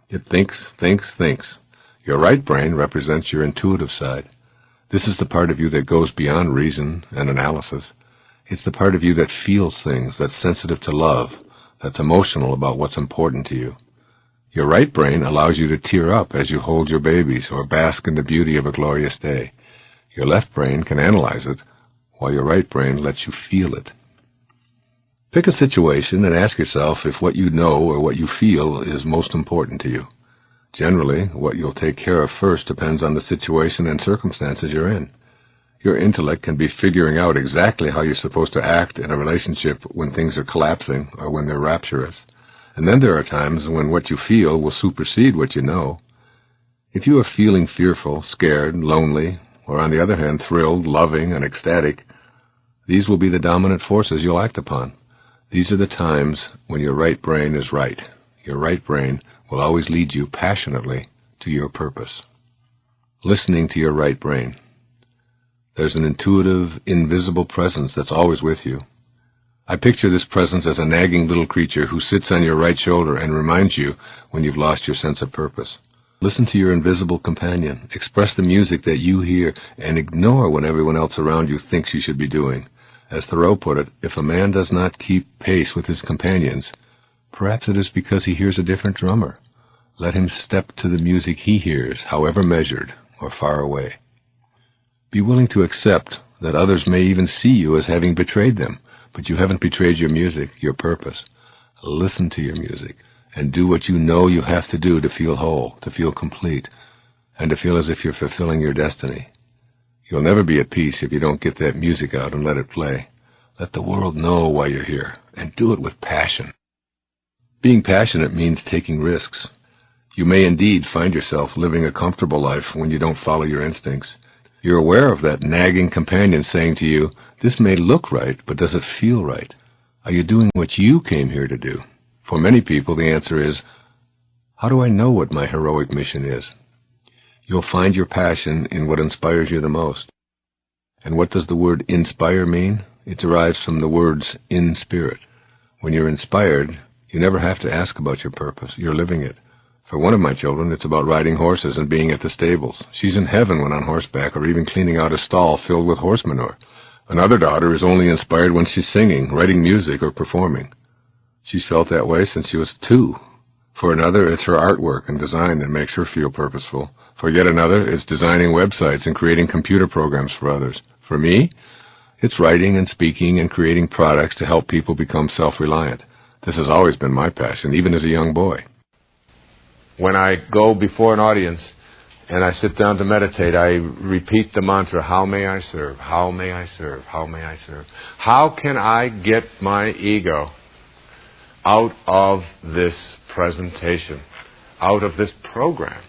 It thinks. Your right brain represents your intuitive side. This is the part of you that goes beyond reason and analysis. It's the part of you that feels things, that's sensitive to love, that's emotional about what's important to you. Your right brain allows you to tear up as you hold your babies or bask in the beauty of a glorious day. Your left brain can analyze it, while your right brain lets you feel it. Pick a situation and ask yourself if what you know or what you feel is most important to you. Generally, what you'll take care of first depends on the situation and circumstances you're in. Your intellect can be figuring out exactly how you're supposed to act in a relationship when things are collapsing or when they're rapturous. And then there are times when what you feel will supersede what you know. If you are feeling fearful, scared, lonely, or on the other hand thrilled, loving, and ecstatic, these will be the dominant forces you'll act upon. These are the times when your right brain is right. Your right brain will always lead you passionately to your purpose. Listening to your right brain. There's an intuitive, invisible presence that's always with you. I picture this presence as a nagging little creature who sits on your right shoulder and reminds you when you've lost your sense of purpose. Listen to your invisible companion. Express the music that you hear and ignore what everyone else around you thinks you should be doing. As Thoreau put it, if a man does not keep pace with his companions, perhaps it is because he hears a different drummer. Let him step to the music he hears, however measured or far away. Be willing to accept that others may even see you as having betrayed them, but you haven't betrayed your music, your purpose. Listen to your music, and do what you know you have to do to feel whole, to feel complete, and to feel as if you're fulfilling your destiny. You'll never be at peace if you don't get that music out and let it play. Let the world know why you're here, and do it with passion. Being passionate means taking risks. You may indeed find yourself living a comfortable life when you don't follow your instincts. You're aware of that nagging companion saying to you, "This may look right, but does it feel right? Are you doing what you came here to do?" For many people, the answer is, "How do I know what my heroic mission is?" You'll find your passion in what inspires you the most. And what does the word inspire mean? It derives from the words in spirit. When you're inspired, you never have to ask about your purpose. You're living it. For one of my children, it's about riding horses and being at the stables. She's in heaven when on horseback or even cleaning out a stall filled with horse manure. Another daughter is only inspired when she's singing, writing music, or performing. She's felt that way since she was 2. For another, it's her artwork and design that makes her feel purposeful. For yet another, it's designing websites and creating computer programs for others. For me, it's writing and speaking and creating products to help people become self-reliant. This has always been my passion, even as a young boy. When I go before an audience and I sit down to meditate, I repeat the mantra, "How may I serve? How may I serve? How may I serve?" How can I get my ego out of this presentation, out of this program,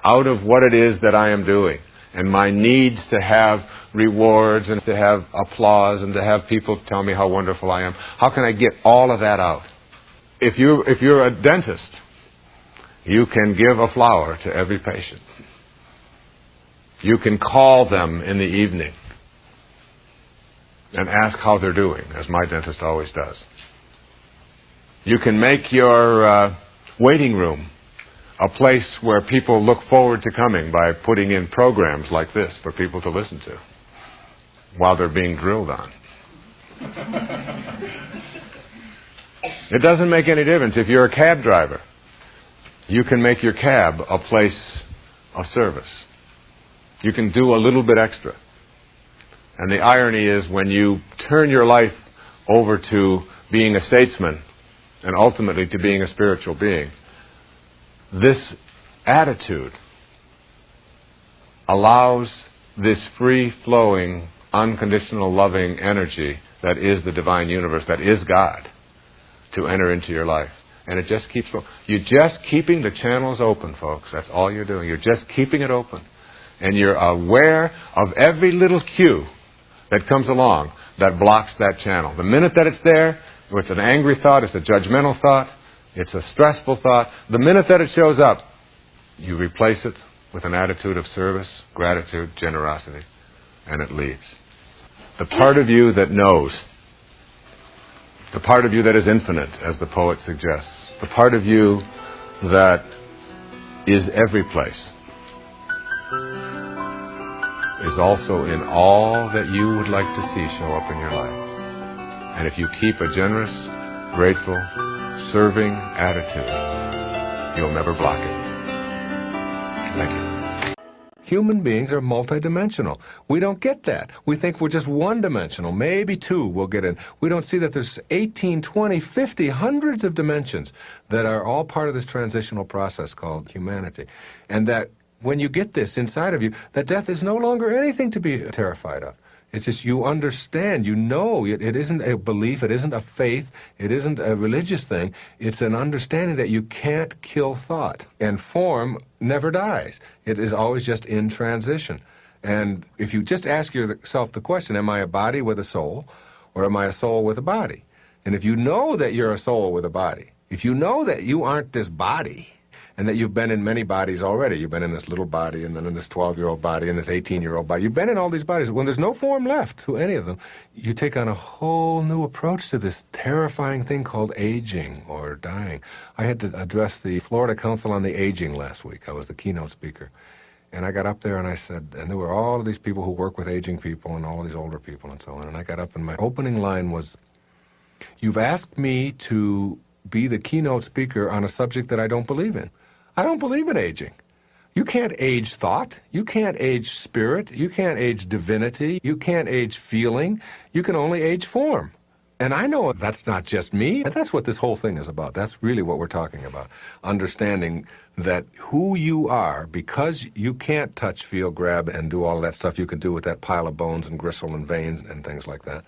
out of what it is that I am doing, and my needs to have rewards and to have applause and to have people tell me how wonderful I am. How can I get all of that out? If you're a dentist, you can give a flower to every patient. You can call them in the evening and ask how they're doing, as my dentist always does. You can make your waiting room a place where people look forward to coming by putting in programs like this for people to listen to while they're being drilled on. It doesn't make any difference. If you're a cab driver, you can make your cab a place of service. You can do a little bit extra. And the irony is when you turn your life over to being a statesman and ultimately to being a spiritual being, this attitude allows this free-flowing, unconditional, loving energy that is the divine universe, that is God, to enter into your life. And it just keeps going. You're just keeping the channels open, folks. That's all you're doing. You're just keeping it open. And you're aware of every little cue that comes along that blocks that channel. The minute that it's there, it's an angry thought, it's a judgmental thought, it's a stressful thought. The minute that it shows up, you replace it with an attitude of service, gratitude, generosity, and it leaves. The part of you that knows, the part of you that is infinite, as the poet suggests, the part of you that is every place, is also in all that you would like to see show up in your life. And if you keep a generous, grateful, serving attitude, you'll never block it. Thank you. Human beings are multidimensional. We don't get that. We think we're just one-dimensional. Maybe two we'll get in. We don't see that there's 18, 20, 50, hundreds of dimensions that are all part of this transitional process called humanity. And that when you get this inside of you, that death is no longer anything to be terrified of. It's just you understand, you know, it isn't a belief, it isn't a faith, it isn't a religious thing. It's an understanding that you can't kill thought. And form never dies. It is always just in transition. And if you just ask yourself the question, am I a body with a soul, or am I a soul with a body? And if you know that you're a soul with a body, if you know that you aren't this body, and that you've been in many bodies already. You've been in this little body, and then in this 12-year-old body, and this 18-year-old body. You've been in all these bodies. When there's no form left to any of them, you take on a whole new approach to this terrifying thing called aging or dying. I had to address the Florida Council on the Aging last week. I was the keynote speaker. And I got up there and I said, and there were all of these people who work with aging people and all of these older people and so on. And I got up and my opening line was, "You've asked me to be the keynote speaker on a subject that I don't believe in. I don't believe in aging. You can't age thought. You can't age spirit. You can't age divinity. You can't age feeling. You can only age form." And I know that's not just me. And that's what this whole thing is about. That's really what we're talking about. Understanding that who you are, because you can't touch, feel, grab, and do all that stuff you can do with that pile of bones and gristle and veins and things like that.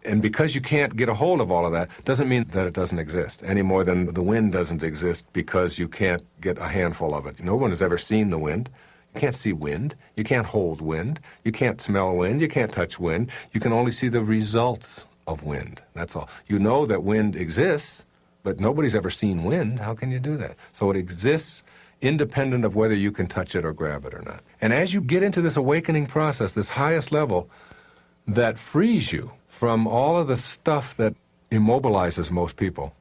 And because you can't get a hold of all of that, doesn't mean that it doesn't exist, any more than the wind doesn't exist because you can't get a handful of it. No one has ever seen the wind. You can't see wind. You can't hold wind. You can't smell wind. You can't touch wind. You can only see the results of wind. That's all. You know that wind exists, but nobody's ever seen wind. How can you do that? So it exists independent of whether you can touch it or grab it or not. And as you get into this awakening process, this highest level that frees you from all of the stuff that immobilizes most people,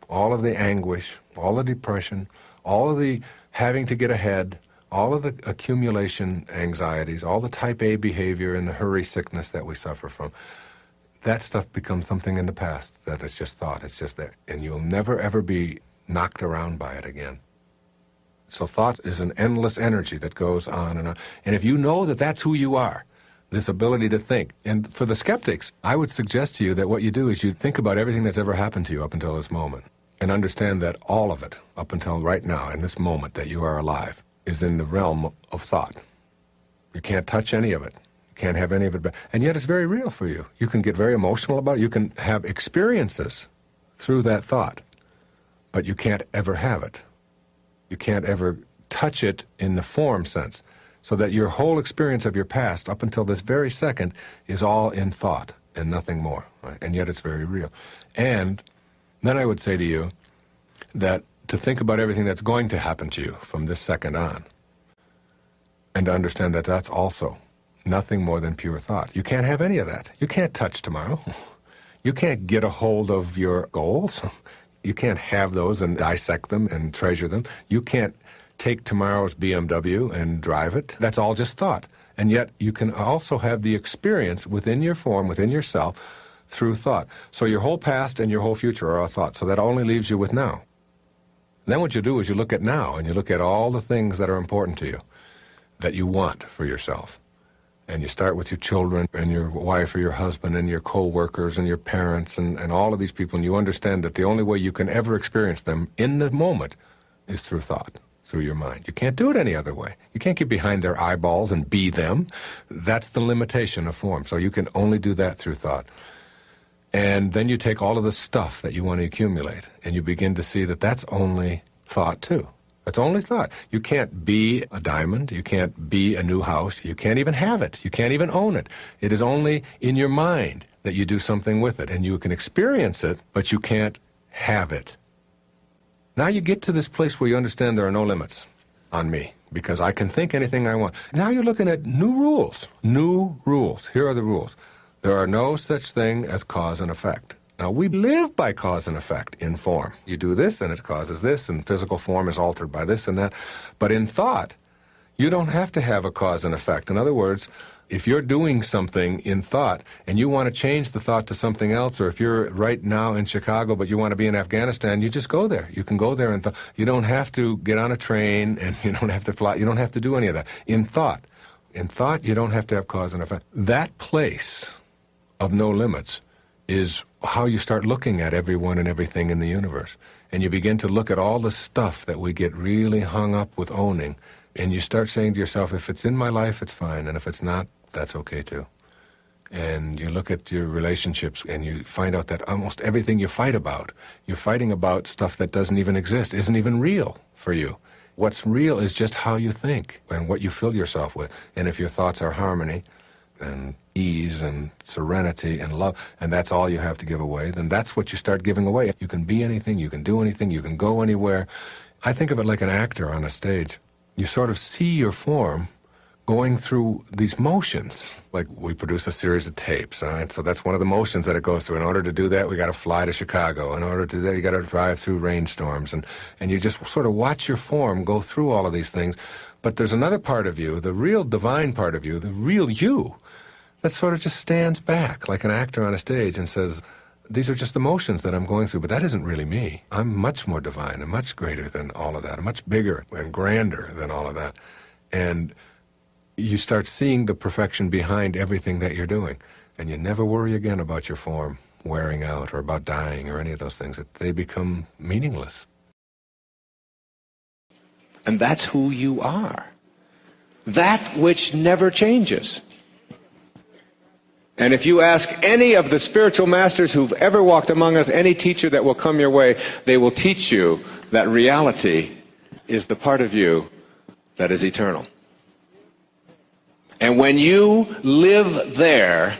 all of the anguish, all the depression, all of the having to get ahead, all of the accumulation anxieties, all the type A behavior and the hurry sickness that we suffer from, that stuff becomes something in the past that is just thought, it's just there. And you'll never ever be knocked around by it again. So thought is an endless energy that goes on and on. And if you know that that's who you are, this ability to think. And for the skeptics, I would suggest to you that what you do is you think about everything that's ever happened to you up until this moment and understand that all of it, up until right now, in this moment that you are alive, is in the realm of thought. You can't touch any of it. You can't have any of it. And yet it's very real for you. You can get very emotional about it. You can have experiences through that thought, but you can't ever have it. You can't ever touch it in the form sense. So that your whole experience of your past up until this very second is all in thought and nothing more, right? And yet it's very real. And then I would say to you that to think about everything that's going to happen to you from this second on, and to understand that that's also nothing more than pure thought. You can't have any of that. You can't touch tomorrow. You can't get a hold of your goals. You can't have those and dissect them and treasure them. You can't take tomorrow's BMW and drive it. That's all just thought. And yet you can also have the experience within your form, within yourself, through thought. So your whole past and your whole future are a thought. So that only leaves you with now. Then what you do is you look at now, and you look at all the things that are important to you, that you want for yourself. And you start with your children and your wife or your husband and your co-workers and your parents and all of these people, and you understand that the only way you can ever experience them in the moment is through thought, through your mind. You can't do it any other way. You can't get behind their eyeballs and be them. That's the limitation of form. So you can only do that through thought. And then you take all of the stuff that you want to accumulate, and you begin to see that that's only thought too. That's only thought. You can't be a diamond. You can't be a new house. You can't even have it. You can't even own it. It is only in your mind that you do something with it, and you can experience it, but you can't have it. Now you get to this place where you understand there are no limits on me, because I can think anything I want. Now you're looking at new rules. New rules. Here are the rules. There are no such thing as cause and effect. Now, we live by cause and effect in form. You do this, and it causes this, and physical form is altered by this and that. But in thought, you don't have to have a cause and effect. In other words, if you're doing something in thought, and you want to change the thought to something else, or if you're right now in Chicago, but you want to be in Afghanistan, you just go there. You can go there, and you don't have to get on a train, and you don't have to fly. You don't have to do any of that. In thought, you don't have to have cause and effect. That place of no limits is how you start looking at everyone and everything in the universe. And you begin to look at all the stuff that we get really hung up with owning, and you start saying to yourself, if it's in my life, it's fine, and if it's not, that's okay too. And you look at your relationships, and you find out that almost everything you fight about, you're fighting about stuff that doesn't even exist, isn't even real for you. What's real is just how you think and what you fill yourself with. And if your thoughts are harmony and ease and serenity and love, and that's all you have to give away, then that's what you start giving away. You can be anything, you can do anything, you can go anywhere. I think of it like an actor on a stage. You sort of see your form going through these motions. Like we produce a series of tapes, all right? So that's one of the motions that it goes through. In order to do that, we got to fly to Chicago. In order to do that, you got to drive through rainstorms. And you just sort of watch your form go through all of these things. But there's another part of you, the real divine part of you, the real you, that sort of just stands back like an actor on a stage and says, these are just emotions that I'm going through, but that isn't really me. I'm much more divine and much greater than all of that. I'm much bigger and grander than all of that. And you start seeing the perfection behind everything that you're doing. And you never worry again about your form wearing out or about dying or any of those things. They become meaningless. And that's who you are. That which never changes. And if you ask any of the spiritual masters who've ever walked among us, any teacher that will come your way, they will teach you that reality is the part of you that is eternal. And when you live there,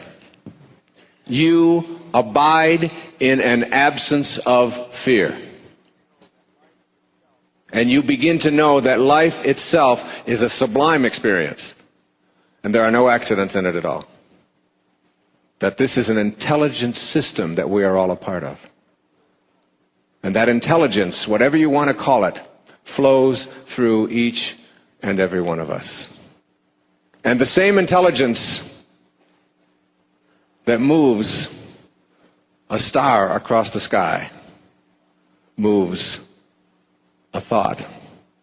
you abide in an absence of fear. And you begin to know that life itself is a sublime experience. And there are no accidents in it at all. That this is an intelligent system that we are all a part of. And that intelligence, whatever you want to call it, flows through each and every one of us. And the same intelligence that moves a star across the sky moves a thought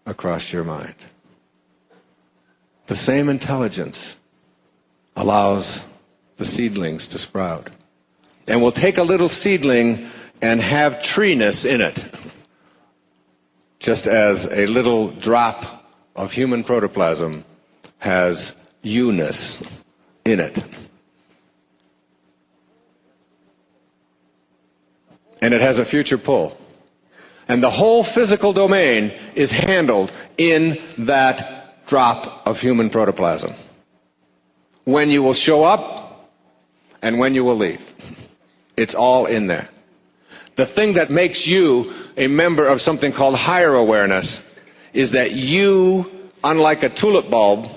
across your mind. The same intelligence allows the seedlings to sprout. And we'll take a little seedling and have treeness in it, just as a little drop of human protoplasm has you-ness in it. And it has a future pull. And the whole physical domain is handled in that drop of human protoplasm. When you will show up and when you will leave. It's all in there. The thing that makes you a member of something called higher awareness is that you, unlike a tulip bulb,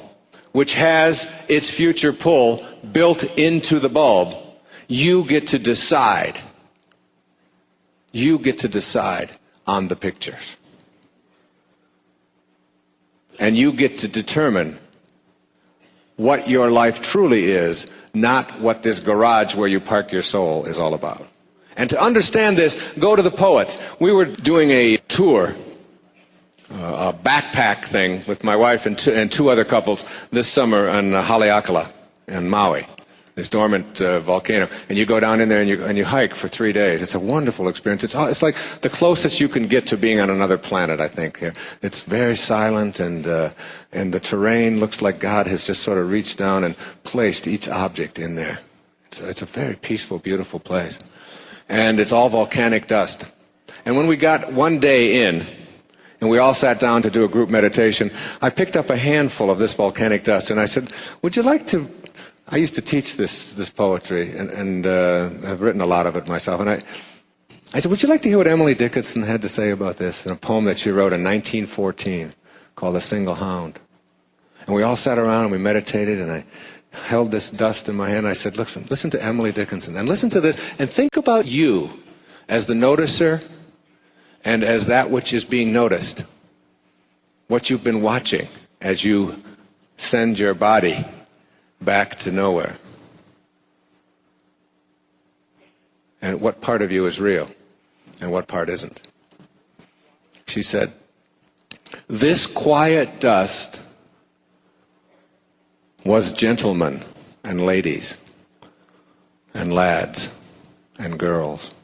which has its future pull built into the bulb, you get to decide. You get to decide on the pictures. And you get to determine what your life truly is, not what this garage where you park your soul is all about. And to understand this, go to the poets. We were doing a tour, a backpack thing with my wife and two other couples this summer on Haleakala in Maui, this dormant volcano. And you go down in there and you hike for 3 days. It's a wonderful experience. It's like the closest you can get to being on another planet, I think. It's very silent, and the terrain looks like God has just sort of reached down and placed each object in there. It's a very peaceful, beautiful place. And it's all volcanic dust. And when we got one day in, and we all sat down to do a group meditation, I picked up a handful of this volcanic dust, and I said, would you like to... I used to teach this poetry, and I've written a lot of it myself. And I said, would you like to hear what Emily Dickinson had to say about this in a poem that she wrote in 1914 called A Single Hound? And we all sat around and we meditated, and I held this dust in my hand. And I said, listen to Emily Dickinson, and listen to this, and think about you as the noticer and as that which is being noticed. What you've been watching as you send your body back to nowhere. And what part of you is real and what part isn't. She said, this quiet dust was gentlemen and ladies and lads and girls,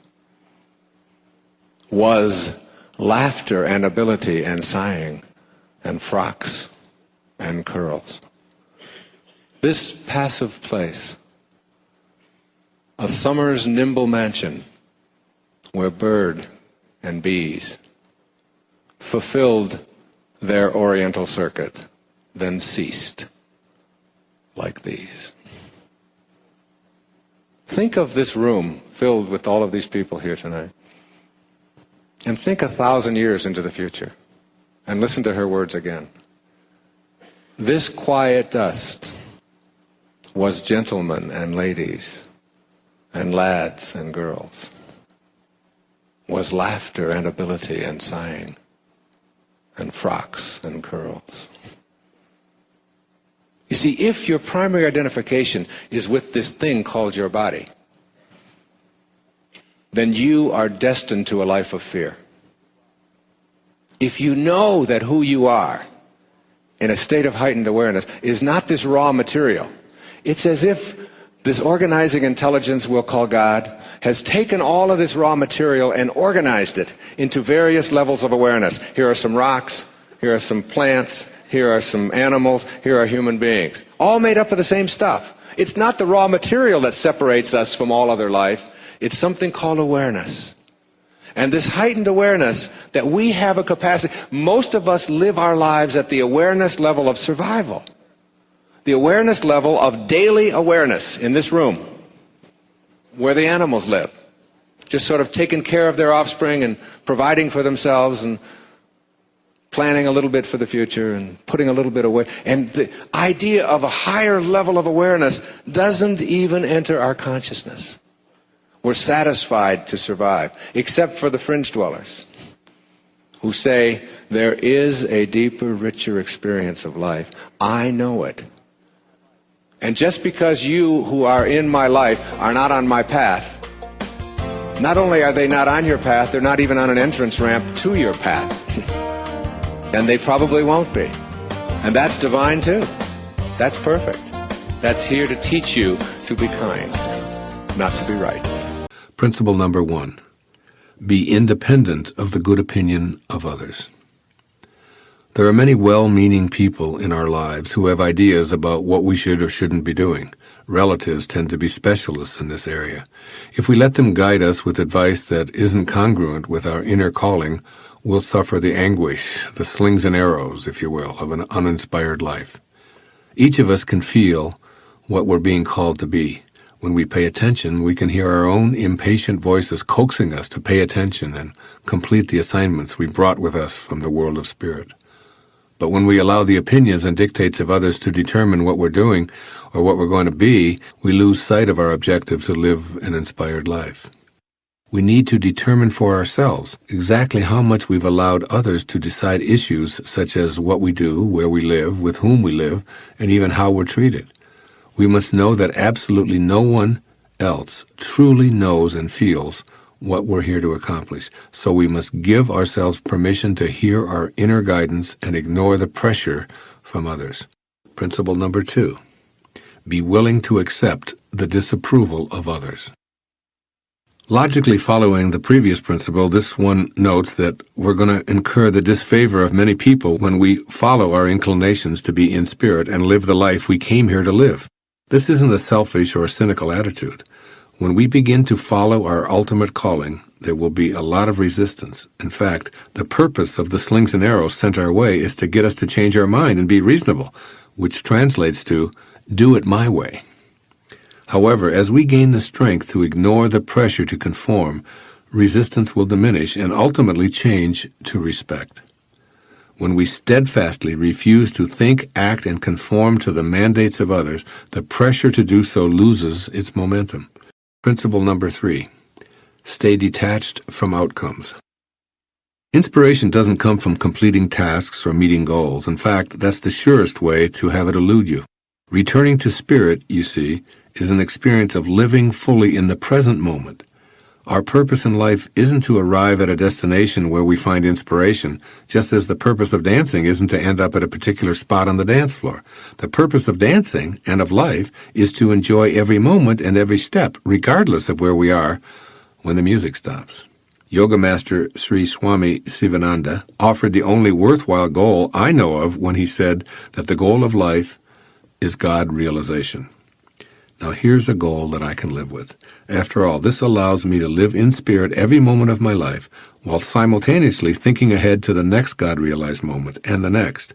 was laughter and ability and sighing and frocks and curls. This passive place, a summer's nimble mansion where bird and bees fulfilled their oriental circuit, then ceased like these. Think of this room filled with all of these people here tonight. And think 1,000 years into the future. And listen to her words again. This quiet dust was gentlemen and ladies and lads and girls, was laughter and ability and sighing and frocks and curls. You see, if your primary identification is with this thing called your body, then you are destined to a life of fear. If you know that who you are in a state of heightened awareness is not this raw material, it's as if this organizing intelligence we'll call God has taken all of this raw material and organized it into various levels of awareness. Here are some rocks, here are some plants, here are some animals, here are human beings. All made up of the same stuff. It's not the raw material that separates us from all other life. It's something called awareness. And this heightened awareness that we have a capacity, most of us live our lives at the awareness level of survival. The awareness level of daily awareness in this room, where the animals live. Just sort of taking care of their offspring and providing for themselves and planning a little bit for the future and putting a little bit away. And the idea of a higher level of awareness doesn't even enter our consciousness. We're satisfied to survive, except for the fringe dwellers who say, there is a deeper, richer experience of life. I know it. And just because you who are in my life are not on my path, not only are they not on your path, they're not even on an entrance ramp to your path. And they probably won't be. And that's divine too. That's perfect. That's here to teach you to be kind, not to be right. Principle number 1, be independent of the good opinion of others. There are many well-meaning people in our lives who have ideas about what we should or shouldn't be doing. Relatives tend to be specialists in this area. If we let them guide us with advice that isn't congruent with our inner calling, we'll suffer the anguish, the slings and arrows, if you will, of an uninspired life. Each of us can feel what we're being called to be. When we pay attention, we can hear our own impatient voices coaxing us to pay attention and complete the assignments we brought with us from the world of spirit. But when we allow the opinions and dictates of others to determine what we're doing or what we're going to be, we lose sight of our objective to live an inspired life. We need to determine for ourselves exactly how much we've allowed others to decide issues such as what we do, where we live, with whom we live, and even how we're treated. We must know that absolutely no one else truly knows and feels what we're here to accomplish. So we must give ourselves permission to hear our inner guidance and ignore the pressure from others. Principle number 2, be willing to accept the disapproval of others. Logically following the previous principle, this one notes that we're going to incur the disfavor of many people when we follow our inclinations to be in spirit and live the life we came here to live. This isn't a selfish or cynical attitude. When we begin to follow our ultimate calling, there will be a lot of resistance. In fact, the purpose of the slings and arrows sent our way is to get us to change our mind and be reasonable, which translates to, do it my way. However, as we gain the strength to ignore the pressure to conform, resistance will diminish and ultimately change to respect. When we steadfastly refuse to think, act, and conform to the mandates of others, the pressure to do so loses its momentum. Principle number 3, stay detached from outcomes. Inspiration doesn't come from completing tasks or meeting goals. In fact, that's the surest way to have it elude you. Returning to spirit, you see, is an experience of living fully in the present moment. Our purpose in life isn't to arrive at a destination where we find inspiration, just as the purpose of dancing isn't to end up at a particular spot on the dance floor. The purpose of dancing and of life is to enjoy every moment and every step, regardless of where we are when the music stops. Yoga Master Sri Swami Sivananda offered the only worthwhile goal I know of when he said that the goal of life is God realization. Now here's a goal that I can live with. After all, this allows me to live in spirit every moment of my life, while simultaneously thinking ahead to the next God-realized moment and the next.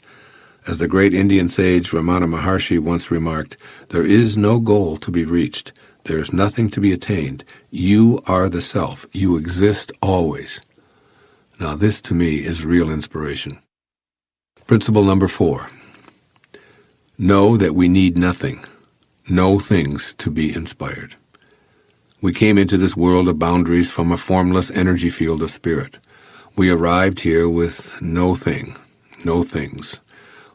As the great Indian sage Ramana Maharshi once remarked, there is no goal to be reached. There is nothing to be attained. You are the self. You exist always. Now this to me is real inspiration. Principle number 4. Know that we need nothing. No things to be inspired. We came into this world of boundaries from a formless energy field of spirit. We arrived here with no thing, no things.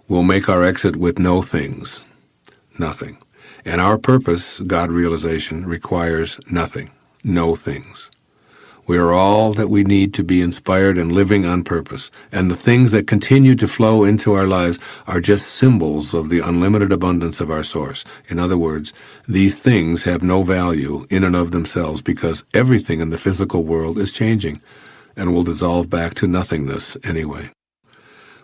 We'll make our exit with no things, nothing. And our purpose, God realization, requires nothing, no things. We are all that we need to be inspired and living on purpose, and the things that continue to flow into our lives are just symbols of the unlimited abundance of our source. In other words, these things have no value in and of themselves because everything in the physical world is changing and will dissolve back to nothingness anyway.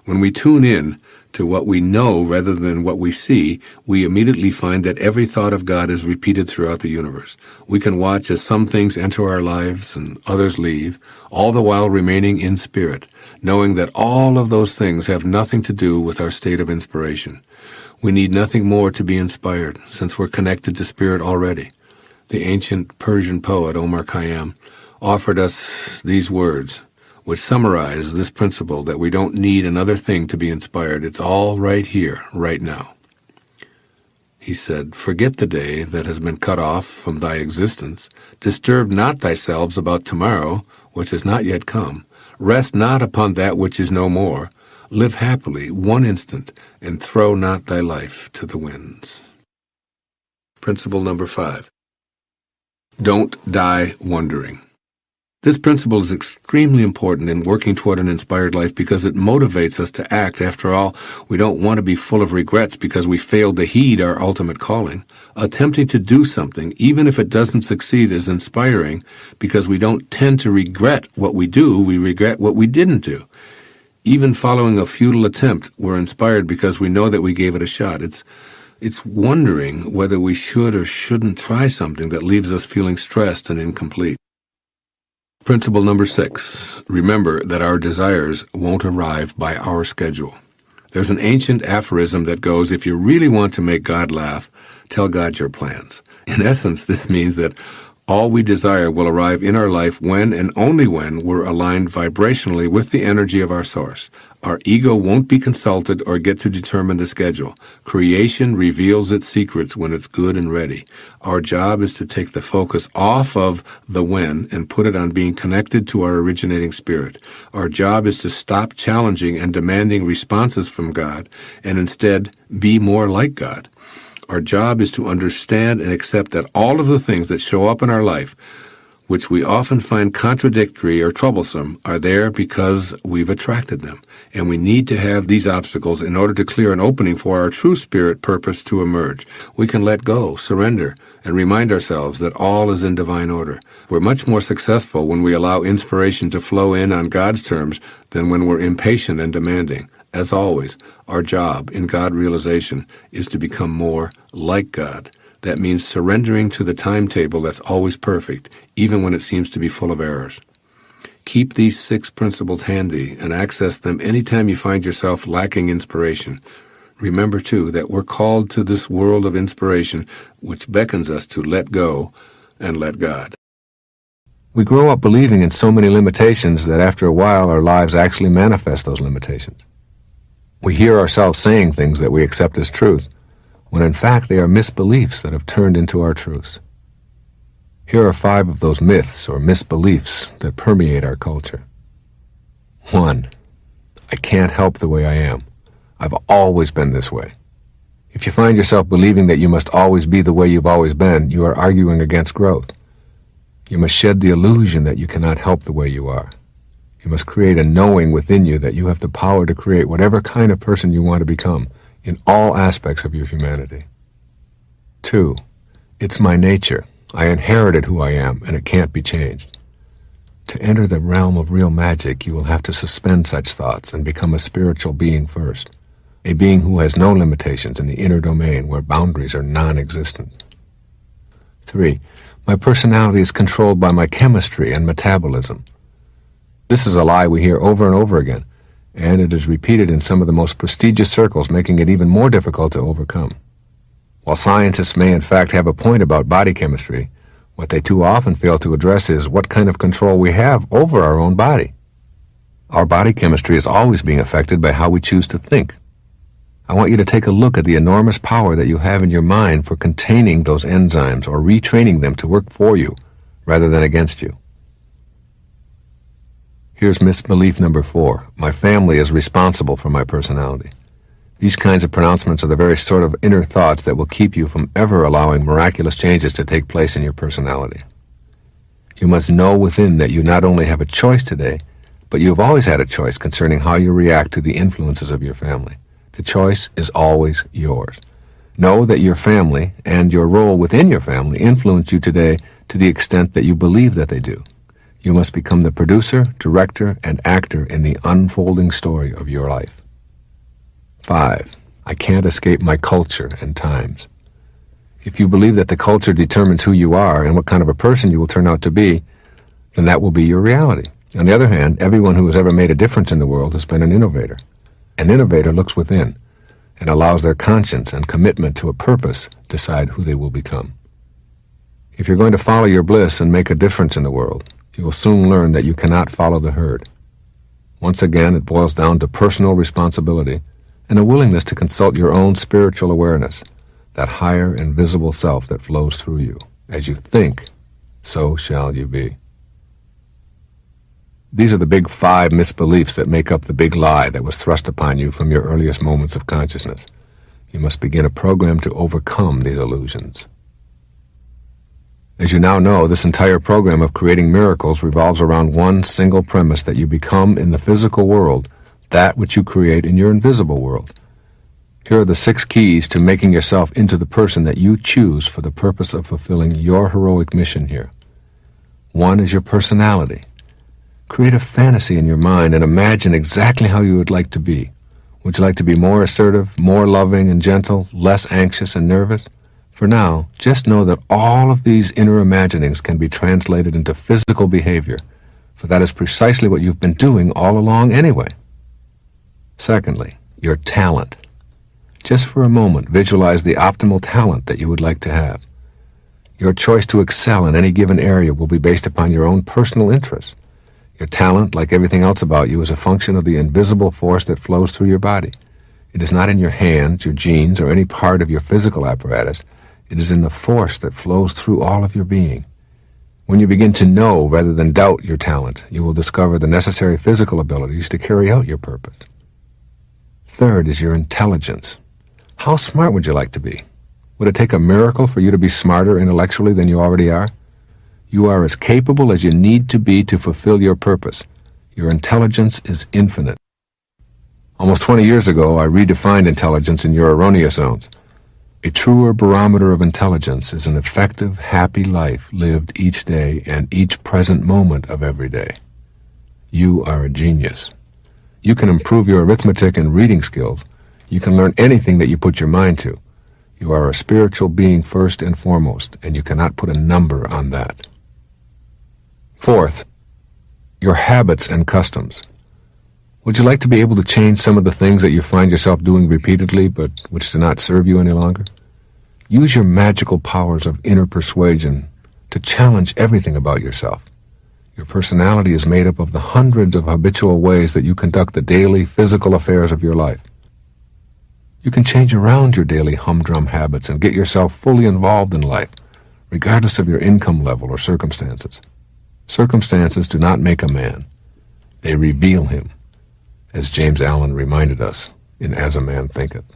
When we tune in to what we know rather than what we see, we immediately find that every thought of God is repeated throughout the universe. We can watch as some things enter our lives and others leave, all the while remaining in spirit, knowing that all of those things have nothing to do with our state of inspiration. We need nothing more to be inspired, since we're connected to spirit already. The ancient Persian poet Omar Khayyam offered us these words, which summarize this principle that we don't need another thing to be inspired. It's all right here, right now. He said, "Forget the day that has been cut off from thy existence. Disturb not thyself about tomorrow, which has not yet come. Rest not upon that which is no more. Live happily one instant, and throw not thy life to the winds." Principle number 5. Don't die wondering. This principle is extremely important in working toward an inspired life because it motivates us to act. After all, we don't want to be full of regrets because we failed to heed our ultimate calling. Attempting to do something, even if it doesn't succeed, is inspiring because we don't tend to regret what we do, we regret what we didn't do. Even following a futile attempt, we're inspired because we know that we gave it a shot. It's wondering whether we should or shouldn't try something that leaves us feeling stressed and incomplete. Principle number 6. Remember that our desires won't arrive by our schedule. There's an ancient aphorism that goes, if you really want to make God laugh, tell God your plans. In essence, this means that all we desire will arrive in our life when and only when we're aligned vibrationally with the energy of our source. Our ego won't be consulted or get to determine the schedule. Creation reveals its secrets when it's good and ready. Our job is to take the focus off of the when and put it on being connected to our originating spirit. Our job is to stop challenging and demanding responses from God and instead be more like God. Our job is to understand and accept that all of the things that show up in our life, which we often find contradictory or troublesome, are there because we've attracted them. And we need to have these obstacles in order to clear an opening for our true spirit purpose to emerge. We can let go, surrender, and remind ourselves that all is in divine order. We're much more successful when we allow inspiration to flow in on God's terms than when we're impatient and demanding. As always, our job in God realization is to become more like God. That means surrendering to the timetable that's always perfect, even when it seems to be full of errors. Keep these 6 principles handy and access them anytime you find yourself lacking inspiration. Remember, too, that we're called to this world of inspiration, which beckons us to let go and let God. We grow up believing in so many limitations that after a while our lives actually manifest those limitations. We hear ourselves saying things that we accept as truth, when in fact they are misbeliefs that have turned into our truths. Here are 5 of those myths or misbeliefs that permeate our culture. 1. I can't help the way I am. I've always been this way. If you find yourself believing that you must always be the way you've always been, you are arguing against growth. You must shed the illusion that you cannot help the way you are. You must create a knowing within you that you have the power to create whatever kind of person you want to become in all aspects of your humanity. 2. It's my nature. I inherited who I am, and it can't be changed. To enter the realm of real magic, you will have to suspend such thoughts and become a spiritual being first, a being who has no limitations in the inner domain where boundaries are non-existent. 3. My personality is controlled by my chemistry and metabolism. This is a lie we hear over and over again, and it is repeated in some of the most prestigious circles, making it even more difficult to overcome. While scientists may in fact have a point about body chemistry, what they too often fail to address is what kind of control we have over our own body. Our body chemistry is always being affected by how we choose to think. I want you to take a look at the enormous power that you have in your mind for containing those enzymes or retraining them to work for you rather than against you. Here's misbelief number 4. My family is responsible for my personality. These kinds of pronouncements are the very sort of inner thoughts that will keep you from ever allowing miraculous changes to take place in your personality. You must know within that you not only have a choice today, but you have always had a choice concerning how you react to the influences of your family. The choice is always yours. Know that your family and your role within your family influence you today to the extent that you believe that they do. You must become the producer, director, and actor in the unfolding story of your life. 5. I can't escape my culture and times. If you believe that the culture determines who you are and what kind of a person you will turn out to be, then that will be your reality. On the other hand, everyone who has ever made a difference in the world has been an innovator. An innovator looks within and allows their conscience and commitment to a purpose decide who they will become. If you're going to follow your bliss and make a difference in the world, you will soon learn that you cannot follow the herd. Once again, it boils down to personal responsibility and a willingness to consult your own spiritual awareness, that higher invisible self that flows through you. As you think, so shall you be. These are the big 5 misbeliefs that make up the big lie that was thrust upon you from your earliest moments of consciousness. You must begin a program to overcome these illusions. As you now know, this entire program of creating miracles revolves around one single premise, that you become in the physical world that which you create in your invisible world. Here are the 6 keys to making yourself into the person that you choose for the purpose of fulfilling your heroic mission here. 1 is your personality. Create a fantasy in your mind and imagine exactly how you would like to be. Would you like to be more assertive, more loving and gentle, less anxious and nervous? For now, just know that all of these inner imaginings can be translated into physical behavior for that is precisely what you've been doing all along anyway. Secondly, your talent. Just for a moment, visualize the optimal talent that you would like to have. Your choice to excel in any given area will be based upon your own personal interests. Your talent, like everything else about you, is a function of the invisible force that flows through your body. It is not in your hands, your genes, or any part of your physical apparatus. It is in the force that flows through all of your being. When you begin to know rather than doubt your talent, you will discover the necessary physical abilities to carry out your purpose. Third is your intelligence. How smart would you like to be? Would it take a miracle for you to be smarter intellectually than you already are? You are as capable as you need to be to fulfill your purpose. Your intelligence is infinite. Almost 20 years ago, I redefined intelligence in your erroneous zones. A truer barometer of intelligence is an effective, happy life lived each day and each present moment of every day. You are a genius. You can improve your arithmetic and reading skills. You can learn anything that you put your mind to. You are a spiritual being first and foremost, and you cannot put a number on that. Fourth, your habits and customs. Would you like to be able to change some of the things that you find yourself doing repeatedly, but which do not serve you any longer? Use your magical powers of inner persuasion to challenge everything about yourself. Your personality is made up of the hundreds of habitual ways that you conduct the daily physical affairs of your life. You can change around your daily humdrum habits and get yourself fully involved in life, regardless of your income level or circumstances. Circumstances do not make a man. They reveal him, as James Allen reminded us in As a Man Thinketh.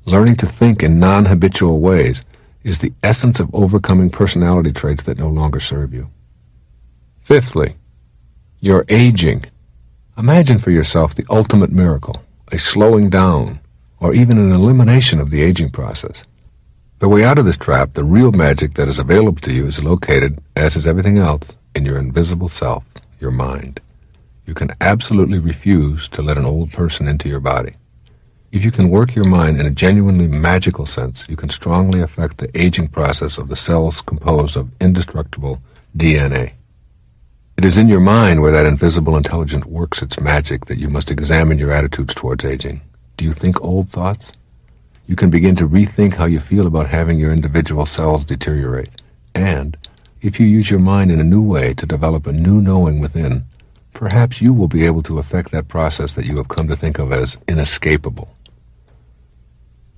Learning to think in non-habitual ways is the essence of overcoming personality traits that no longer serve you. Fifthly, your aging. Imagine for yourself the ultimate miracle, a slowing down, or even an elimination of the aging process. The way out of this trap, the real magic that is available to you, is located, as is everything else, in your invisible self, your mind. You can absolutely refuse to let an old person into your body. If you can work your mind in a genuinely magical sense, you can strongly affect the aging process of the cells composed of indestructible DNA. It is in your mind where that invisible intelligence works its magic that you must examine your attitudes towards aging. Do you think old thoughts? You can begin to rethink how you feel about having your individual cells deteriorate. And if you use your mind in a new way to develop a new knowing within, perhaps you will be able to affect that process that you have come to think of as inescapable.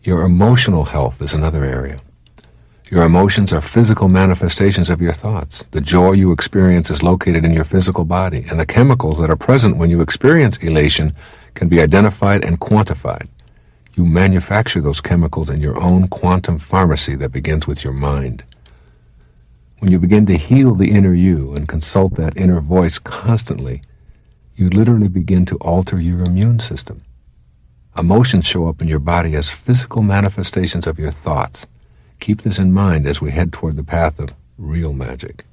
Your emotional health is another area. Your emotions are physical manifestations of your thoughts. The joy you experience is located in your physical body, and the chemicals that are present when you experience elation can be identified and quantified. You manufacture those chemicals in your own quantum pharmacy that begins with your mind. When you begin to heal the inner you and consult that inner voice constantly, you literally begin to alter your immune system. Emotions show up in your body as physical manifestations of your thoughts. Keep this in mind as we head toward the path of real magic.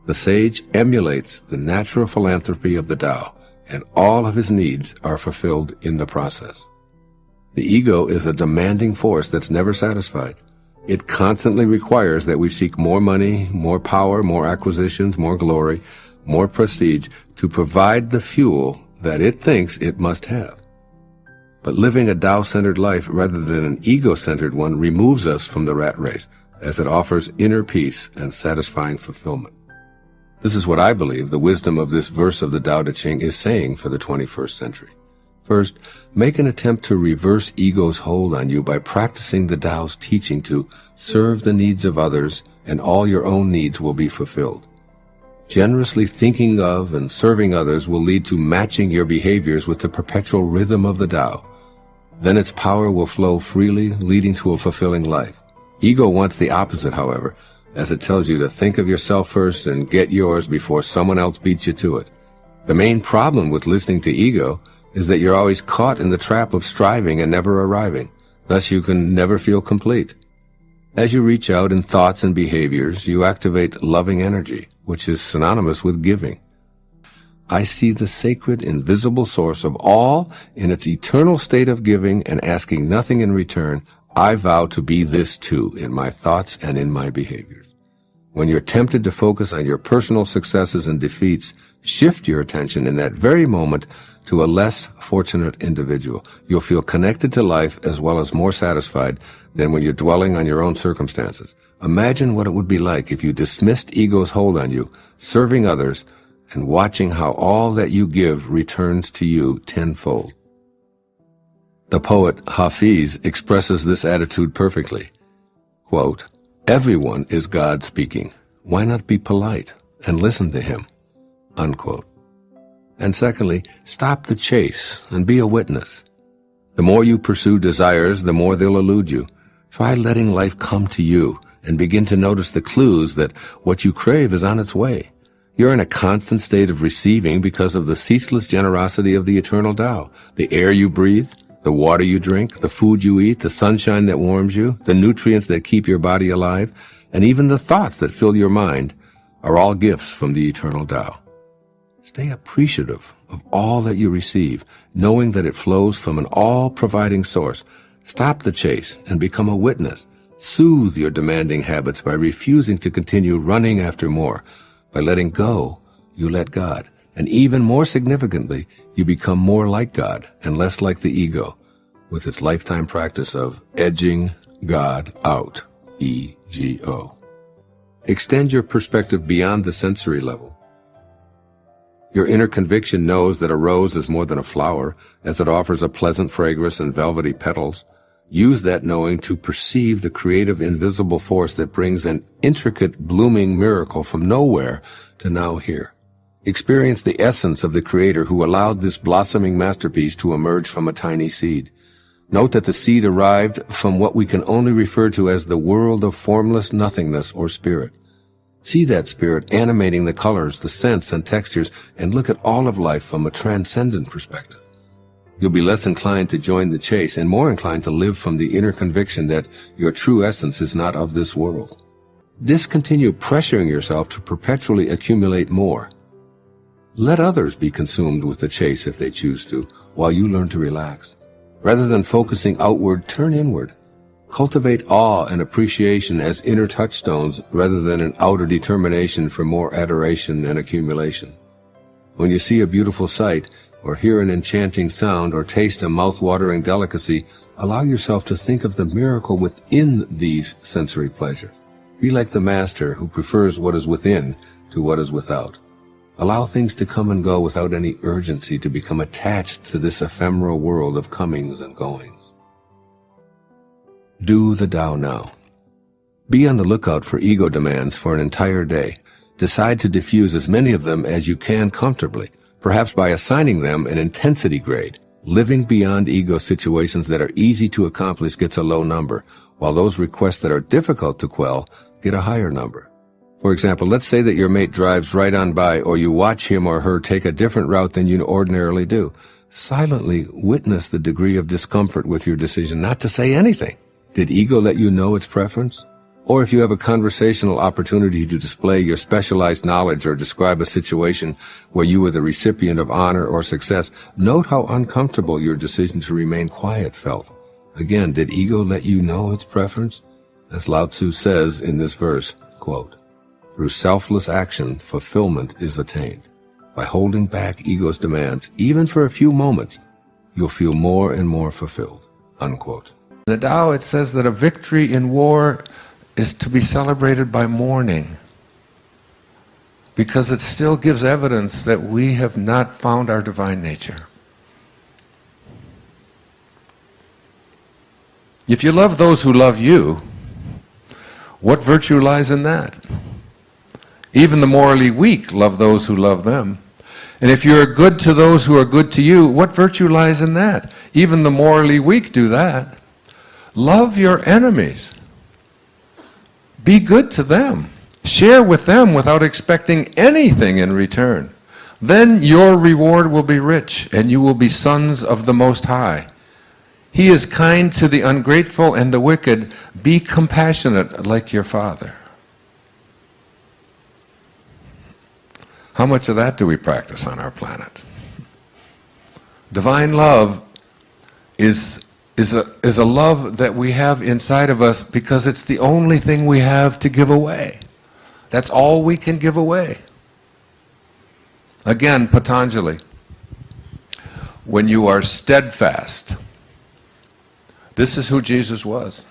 The sage emulates the natural philanthropy of the Tao, and all of his needs are fulfilled in the process. The ego is a demanding force that's never satisfied. It constantly requires that we seek more money, more power, more acquisitions, more glory, more prestige to provide the fuel that it thinks it must have. But living a Tao-centered life rather than an ego-centered one removes us from the rat race, as it offers inner peace and satisfying fulfillment. This is what I believe the wisdom of this verse of the Tao Te Ching is saying for the 21st century. First, make an attempt to reverse ego's hold on you by practicing the Tao's teaching to serve the needs of others, and all your own needs will be fulfilled. Generously thinking of and serving others will lead to matching your behaviors with the perpetual rhythm of the Tao. Then its power will flow freely, leading to a fulfilling life. Ego wants the opposite, however, as it tells you to think of yourself first and get yours before someone else beats you to it. The main problem with listening to ego is that you're always caught in the trap of striving and never arriving. Thus you can never feel complete. As you reach out in thoughts and behaviors, you activate loving energy, which is synonymous with giving. I see the sacred, invisible source of all in its eternal state of giving and asking nothing in return. I vow to be this too in my thoughts and in my behaviors. When you're tempted to focus on your personal successes and defeats, shift your attention in that very moment to a less fortunate individual. You'll feel connected to life as well as more satisfied than when you're dwelling on your own circumstances. Imagine what it would be like if you dismissed ego's hold on you, serving others, and watching how all that you give returns to you tenfold. The poet Hafiz expresses this attitude perfectly. Quote, "Everyone is God speaking. Why not be polite and listen to him?" Unquote. And secondly, stop the chase and be a witness. The more you pursue desires, the more they'll elude you. Try letting life come to you and begin to notice the clues that what you crave is on its way. You're in a constant state of receiving because of the ceaseless generosity of the eternal Tao. The air you breathe, the water you drink, the food you eat, the sunshine that warms you, the nutrients that keep your body alive, and even the thoughts that fill your mind are all gifts from the eternal Tao. Stay appreciative of all that you receive, knowing that it flows from an all-providing source. Stop the chase and become a witness. Soothe your demanding habits by refusing to continue running after more. By letting go, you let God. And even more significantly, you become more like God and less like the ego, with its lifetime practice of edging God out, E-G-O. Extend your perspective beyond the sensory level. Your inner conviction knows that a rose is more than a flower, as it offers a pleasant fragrance and velvety petals. Use that knowing to perceive the creative invisible force that brings an intricate blooming miracle from nowhere to now here. Experience the essence of the Creator who allowed this blossoming masterpiece to emerge from a tiny seed. Note that the seed arrived from what we can only refer to as the world of formless nothingness or spirit. See that spirit animating the colors, the scents, and textures, and look at all of life from a transcendent perspective. You'll be less inclined to join the chase and more inclined to live from the inner conviction that your true essence is not of this world. Discontinue pressuring yourself to perpetually accumulate more. Let others be consumed with the chase if they choose to, while you learn to relax. Rather than focusing outward, turn inward. Cultivate awe and appreciation as inner touchstones rather than an outer determination for more adoration and accumulation. When you see a beautiful sight, or hear an enchanting sound, or taste a mouth-watering delicacy, allow yourself to think of the miracle within these sensory pleasures. Be like the master who prefers what is within to what is without. Allow things to come and go without any urgency to become attached to this ephemeral world of comings and goings. Do the Tao now. Be on the lookout for ego demands for an entire day. Decide to diffuse as many of them as you can comfortably, perhaps by assigning them an intensity grade. Living beyond ego situations that are easy to accomplish gets a low number, while those requests that are difficult to quell get a higher number. For example, let's say that your mate drives right on by, or you watch him or her take a different route than you ordinarily do. Silently witness the degree of discomfort with your decision not to say anything. Did ego let you know its preference? Or if you have a conversational opportunity to display your specialized knowledge or describe a situation where you were the recipient of honor or success, note how uncomfortable your decision to remain quiet felt. Again, did ego let you know its preference? As Lao Tzu says in this verse, quote, "Through selfless action, fulfillment is attained. By holding back ego's demands, even for a few moments, you'll feel more and more fulfilled." Unquote. In the Tao, it says that a victory in war is to be celebrated by mourning, because it still gives evidence that we have not found our divine nature. If you love those who love you, what virtue lies in that? Even the morally weak love those who love them. And if you're good to those who are good to you, what virtue lies in that? Even the morally weak do that. Love your enemies. Be good to them. Share with them without expecting anything in return. Then your reward will be rich, and you will be sons of the Most High. He is kind to the ungrateful and the wicked. Be compassionate like your Father. How much of that do we practice on our planet? Divine love is a love that we have inside of us because it's the only thing we have to give away. That's all we can give away. Again, Patanjali, when you are steadfast, this is who Jesus was.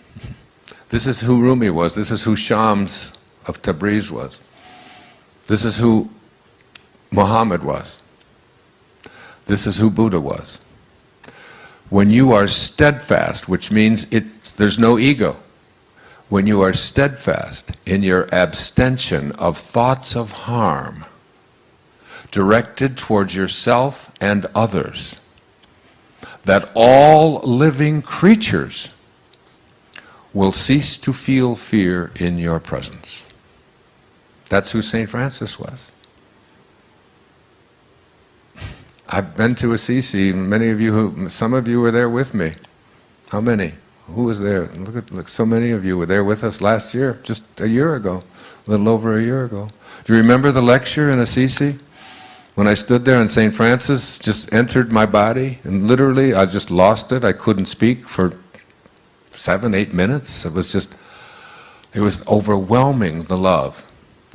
This is who Rumi was. This is who Shams of Tabriz was. This is who Muhammad was. This is who Buddha was. When you are steadfast, which means there's no ego, when you are steadfast in your abstention of thoughts of harm directed towards yourself and others, that all living creatures will cease to feel fear in your presence. That's who St. Francis was. I've been to Assisi. Some of you were there with me. How many? Who was there? Look, so many of you were there with us last year, just a year ago, a little over a year ago. Do you remember the lecture in Assisi? When I stood there and St. Francis just entered my body, and literally I just lost it. I couldn't speak for 7-8 minutes. It was overwhelming, the love.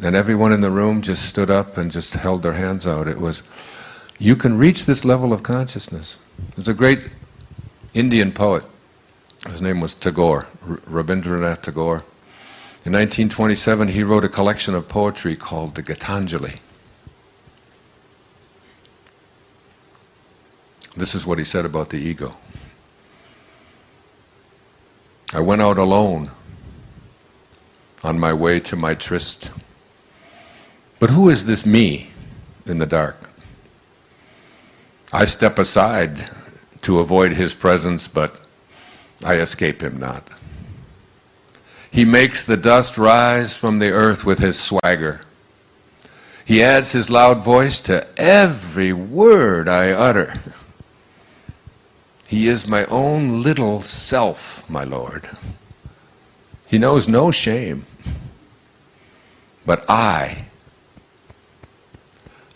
And everyone in the room just stood up and just held their hands out. You can reach this level of consciousness. There's a great Indian poet. His name was Tagore, Rabindranath Tagore. In 1927, he wrote a collection of poetry called the Gitanjali. This is what he said about the ego. I went out alone on my way to my tryst. But who is this me in the dark? I step aside to avoid his presence, but I escape him not. He makes the dust rise from the earth with his swagger. He adds his loud voice to every word I utter. He is my own little self, my Lord. He knows no shame. But I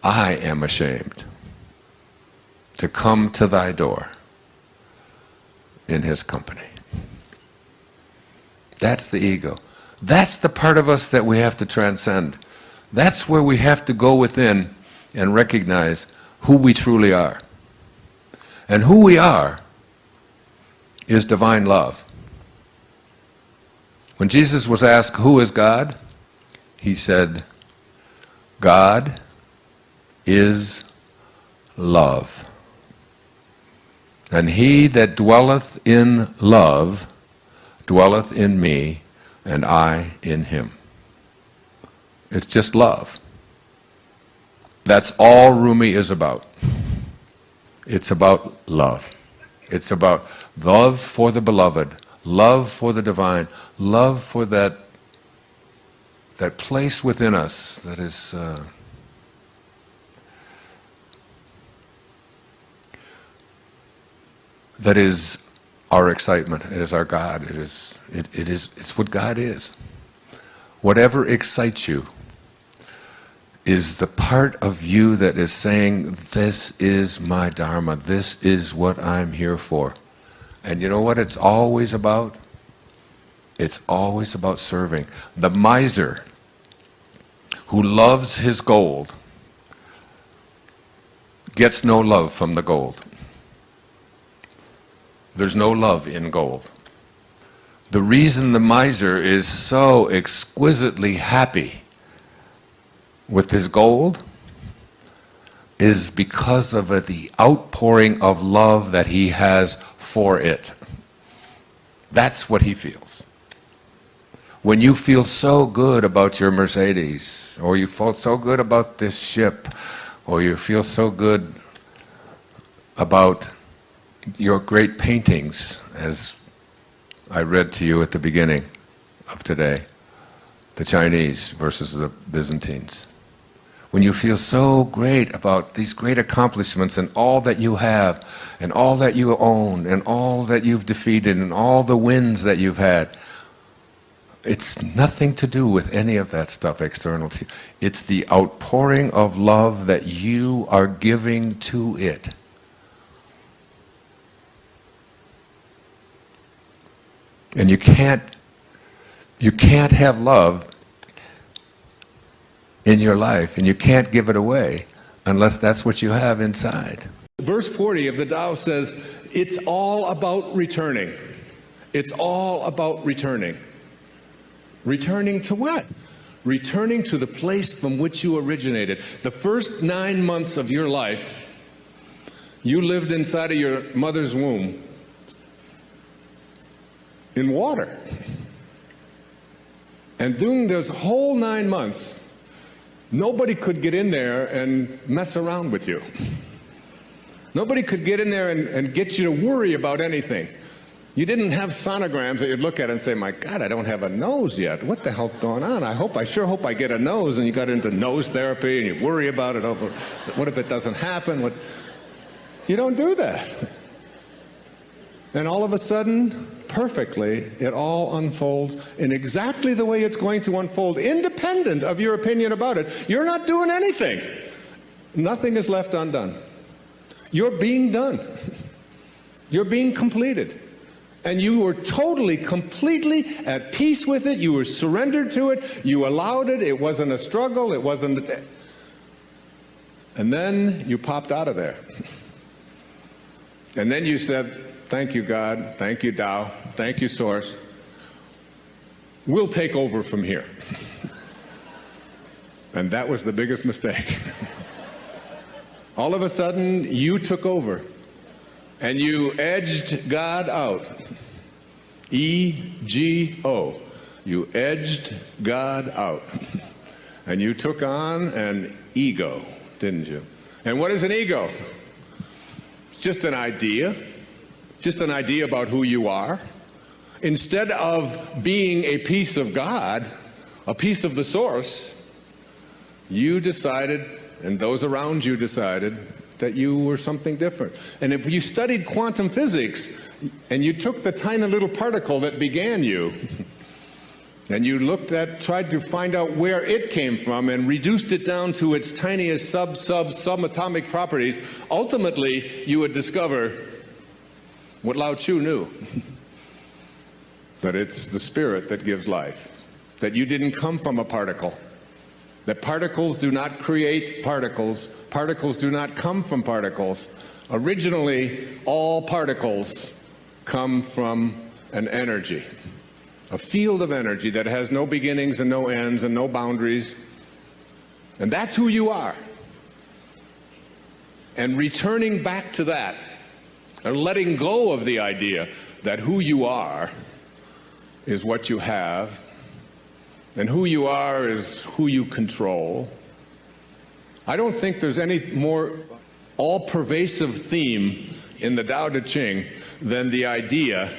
am ashamed to come to thy door in his company. That's the ego. That's the part of us that we have to transcend. That's where we have to go within and recognize who we truly are. And who we are is divine love. When Jesus was asked, who is God? He said, God is love. And he that dwelleth in love dwelleth in me, and I in him. It's just love. That's all Rumi is about. It's about love. It's about love for the beloved, love for the divine, love for that place within us that is our excitement. It is our God. It's what God is. Whatever excites you is the part of you that is saying, this is my Dharma, this is what I'm here for. And you know what it's always about? It's always about serving. The miser who loves his gold gets no love from the gold. There's no love in gold. The reason the miser is so exquisitely happy with his gold is because of the outpouring of love that he has for it. That's what he feels. When you feel so good about your Mercedes, or you feel so good about this ship, or you feel so good about your great paintings, as I read to you at the beginning of today, the Chinese versus the Byzantines. When you feel so great about these great accomplishments and all that you have, and all that you own, and all that you've defeated, and all the wins that you've had, it's nothing to do with any of that stuff external to you. It's the outpouring of love that you are giving to it. And you can't have love in your life, and you can't give it away unless that's what you have inside. Verse 40 of the Tao says, it's all about returning. It's all about returning. Returning to what? Returning to the place from which you originated. The first 9 months of your life, you lived inside of your mother's womb in water. And during those whole 9 months, nobody could get in there and mess around with you. Nobody could get in there and get you to worry about anything. You didn't have sonograms that you'd look at and say, my God, I don't have a nose yet. What the hell's going on? I sure hope I get a nose. And you got into nose therapy and you worry about it. Oh, what if it doesn't happen? You don't do that. And all of a sudden, perfectly, it all unfolds in exactly the way it's going to unfold, independent of your opinion about it. You're not doing anything. Nothing is left undone. You're being done. You're being completed. And you were totally, completely at peace with it. You were surrendered to it. You allowed it. It wasn't a struggle. It wasn't. And then you popped out of there. And then you said, thank you, God. Thank you, Tao. Thank you, Source. We'll take over from here. And that was the biggest mistake. All of a sudden, you took over. And you edged God out. E-G-O. You edged God out. And you took on an ego, didn't you? And what is an ego? It's just an idea. Just an idea about who you are. Instead of being a piece of God, a piece of the Source, you decided, and those around you decided, that you were something different. And if you studied quantum physics and you took the tiny little particle that began you and you tried to find out where it came from and reduced it down to its tiniest subatomic properties, ultimately you would discover what Lao Tzu knew, that it's the spirit that gives life, that you didn't come from a particle, that particles do not create particles, particles do not come from particles. Originally, all particles come from an energy, a field of energy that has no beginnings and no ends and no boundaries. And that's who you are. And returning back to that, and letting go of the idea that who you are is what you have, and who you are is who you control. I don't think there's any more all-pervasive theme in the Tao Te Ching than the idea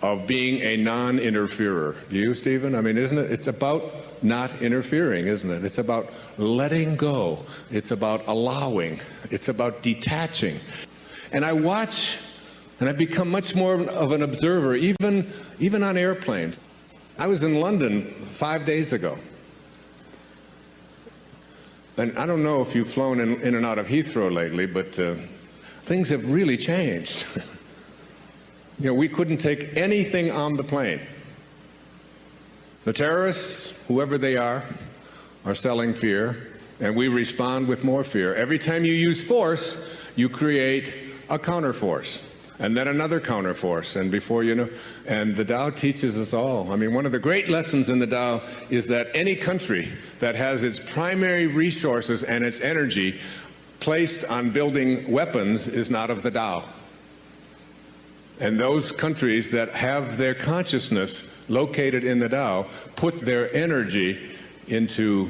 of being a non-interferer. Do you, Stephen? I mean, isn't it? It's about not interfering, isn't it? It's about letting go. It's about allowing. It's about detaching. And I watch, and I've become much more of an observer, even on airplanes. I was in London 5 days ago. And I don't know if you've flown in and out of Heathrow lately, but things have really changed. You know, we couldn't take anything on the plane. The terrorists, whoever they are selling fear, and we respond with more fear. Every time you use force, you create a counterforce, and then another counterforce, and before you know, and the Tao teaches us all. I mean, one of the great lessons in the Tao is that any country that has its primary resources and its energy placed on building weapons is not of the Tao. And those countries that have their consciousness located in the Tao put their energy into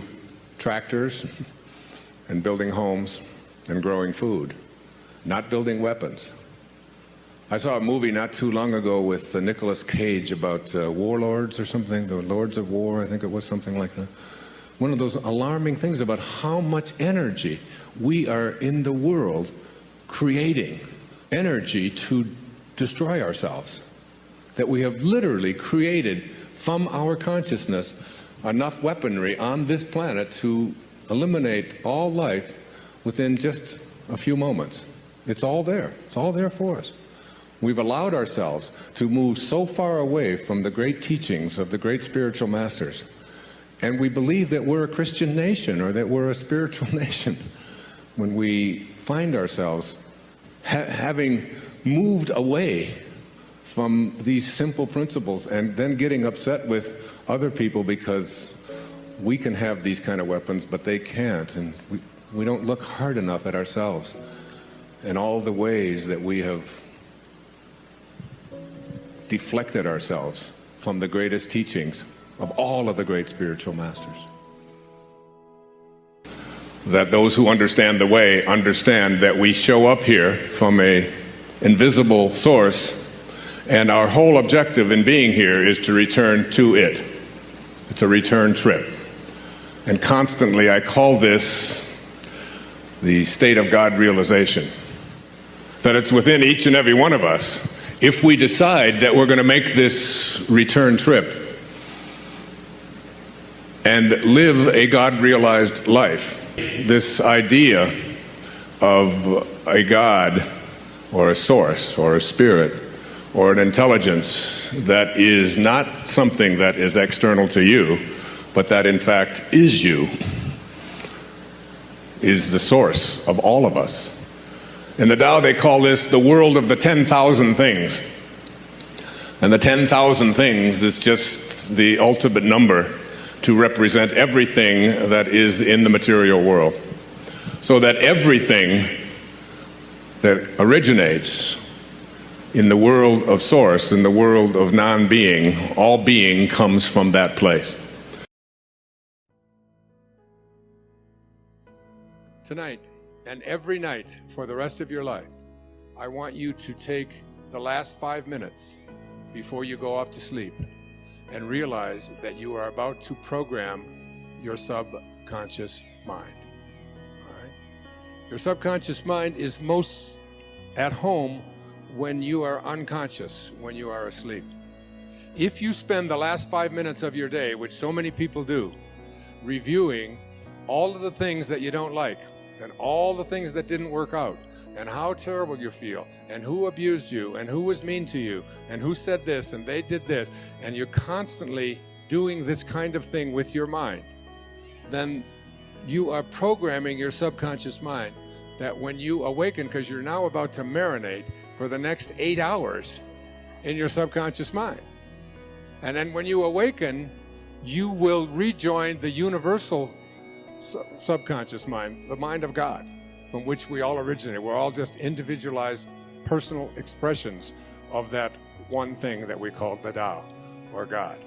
tractors and building homes and growing food, not building weapons. I saw a movie not too long ago with Nicolas Cage about warlords or something, the Lords of War, I think it was something like that. One of those alarming things about how much energy we are in the world creating, energy to destroy ourselves, that we have literally created from our consciousness enough weaponry on this planet to eliminate all life within just a few moments. It's all there. It's all there for us. We've allowed ourselves to move so far away from the great teachings of the great spiritual masters. And we believe that we're a Christian nation or that we're a spiritual nation when we find ourselves having moved away from these simple principles and then getting upset with other people because we can have these kind of weapons, but they can't. And we don't look hard enough at ourselves and all the ways that we have deflected ourselves from the greatest teachings of all of the great spiritual masters. That those who understand the way understand that we show up here from an invisible source, and our whole objective in being here is to return to it. It's a return trip. And constantly I call this the state of God realization. That it's within each and every one of us. If we decide that we're going to make this return trip and live a God-realized life, this idea of a God or a source or a spirit or an intelligence that is not something that is external to you, but that in fact is you, is the source of all of us. In the Tao, they call this the world of the 10,000 things. And the 10,000 things is just the ultimate number to represent everything that is in the material world. So that everything that originates in the world of source, in the world of non-being, all being comes from that place. Tonight, and every night for the rest of your life, I want you to take the last 5 minutes before you go off to sleep and realize that you are about to program your subconscious mind. All right? Your subconscious mind is most at home when you are unconscious, when you are asleep. If you spend the last 5 minutes of your day, which so many people do, reviewing all of the things that you don't like, and all the things that didn't work out, and how terrible you feel, and who abused you, and who was mean to you, and who said this, and they did this, and you're constantly doing this kind of thing with your mind, then you are programming your subconscious mind that when you awaken, because you're now about to marinate for the next 8 hours in your subconscious mind. And then when you awaken, you will rejoin the universal subconscious mind, the mind of God, from which we all originate. We're all just individualized personal expressions of that one thing that we call the Tao, or God,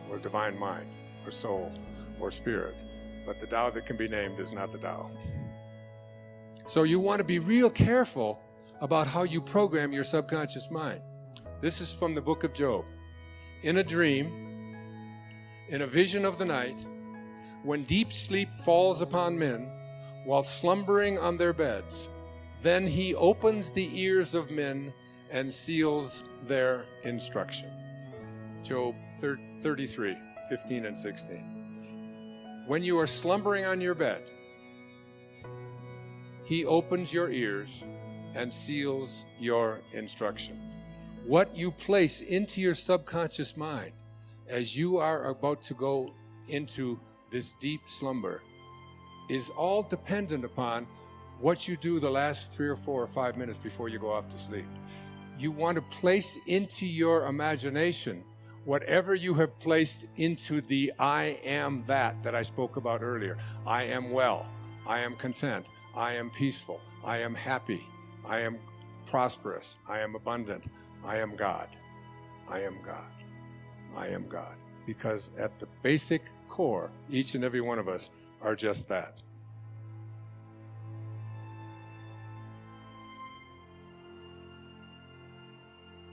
or divine mind, or soul, or spirit. But the Tao that can be named is not the Tao. So you want to be real careful about how you program your subconscious mind. This is from the book of Job. In a dream, in a vision of the night, when deep sleep falls upon men while slumbering on their beds, then he opens the ears of men and seals their instruction. Job 33, 15 and 16. When you are slumbering on your bed, he opens your ears and seals your instruction. What you place into your subconscious mind as you are about to go into this deep slumber is all dependent upon what you do the last 3 or 4 or 5 minutes before you go off to sleep. You want to place into your imagination whatever you have placed into the I am that I spoke about earlier. I am well, I am content, I am peaceful, I am happy, I am prosperous, I am abundant, I am God, I am God, I am God. Because at the basic core, each and every one of us are just that.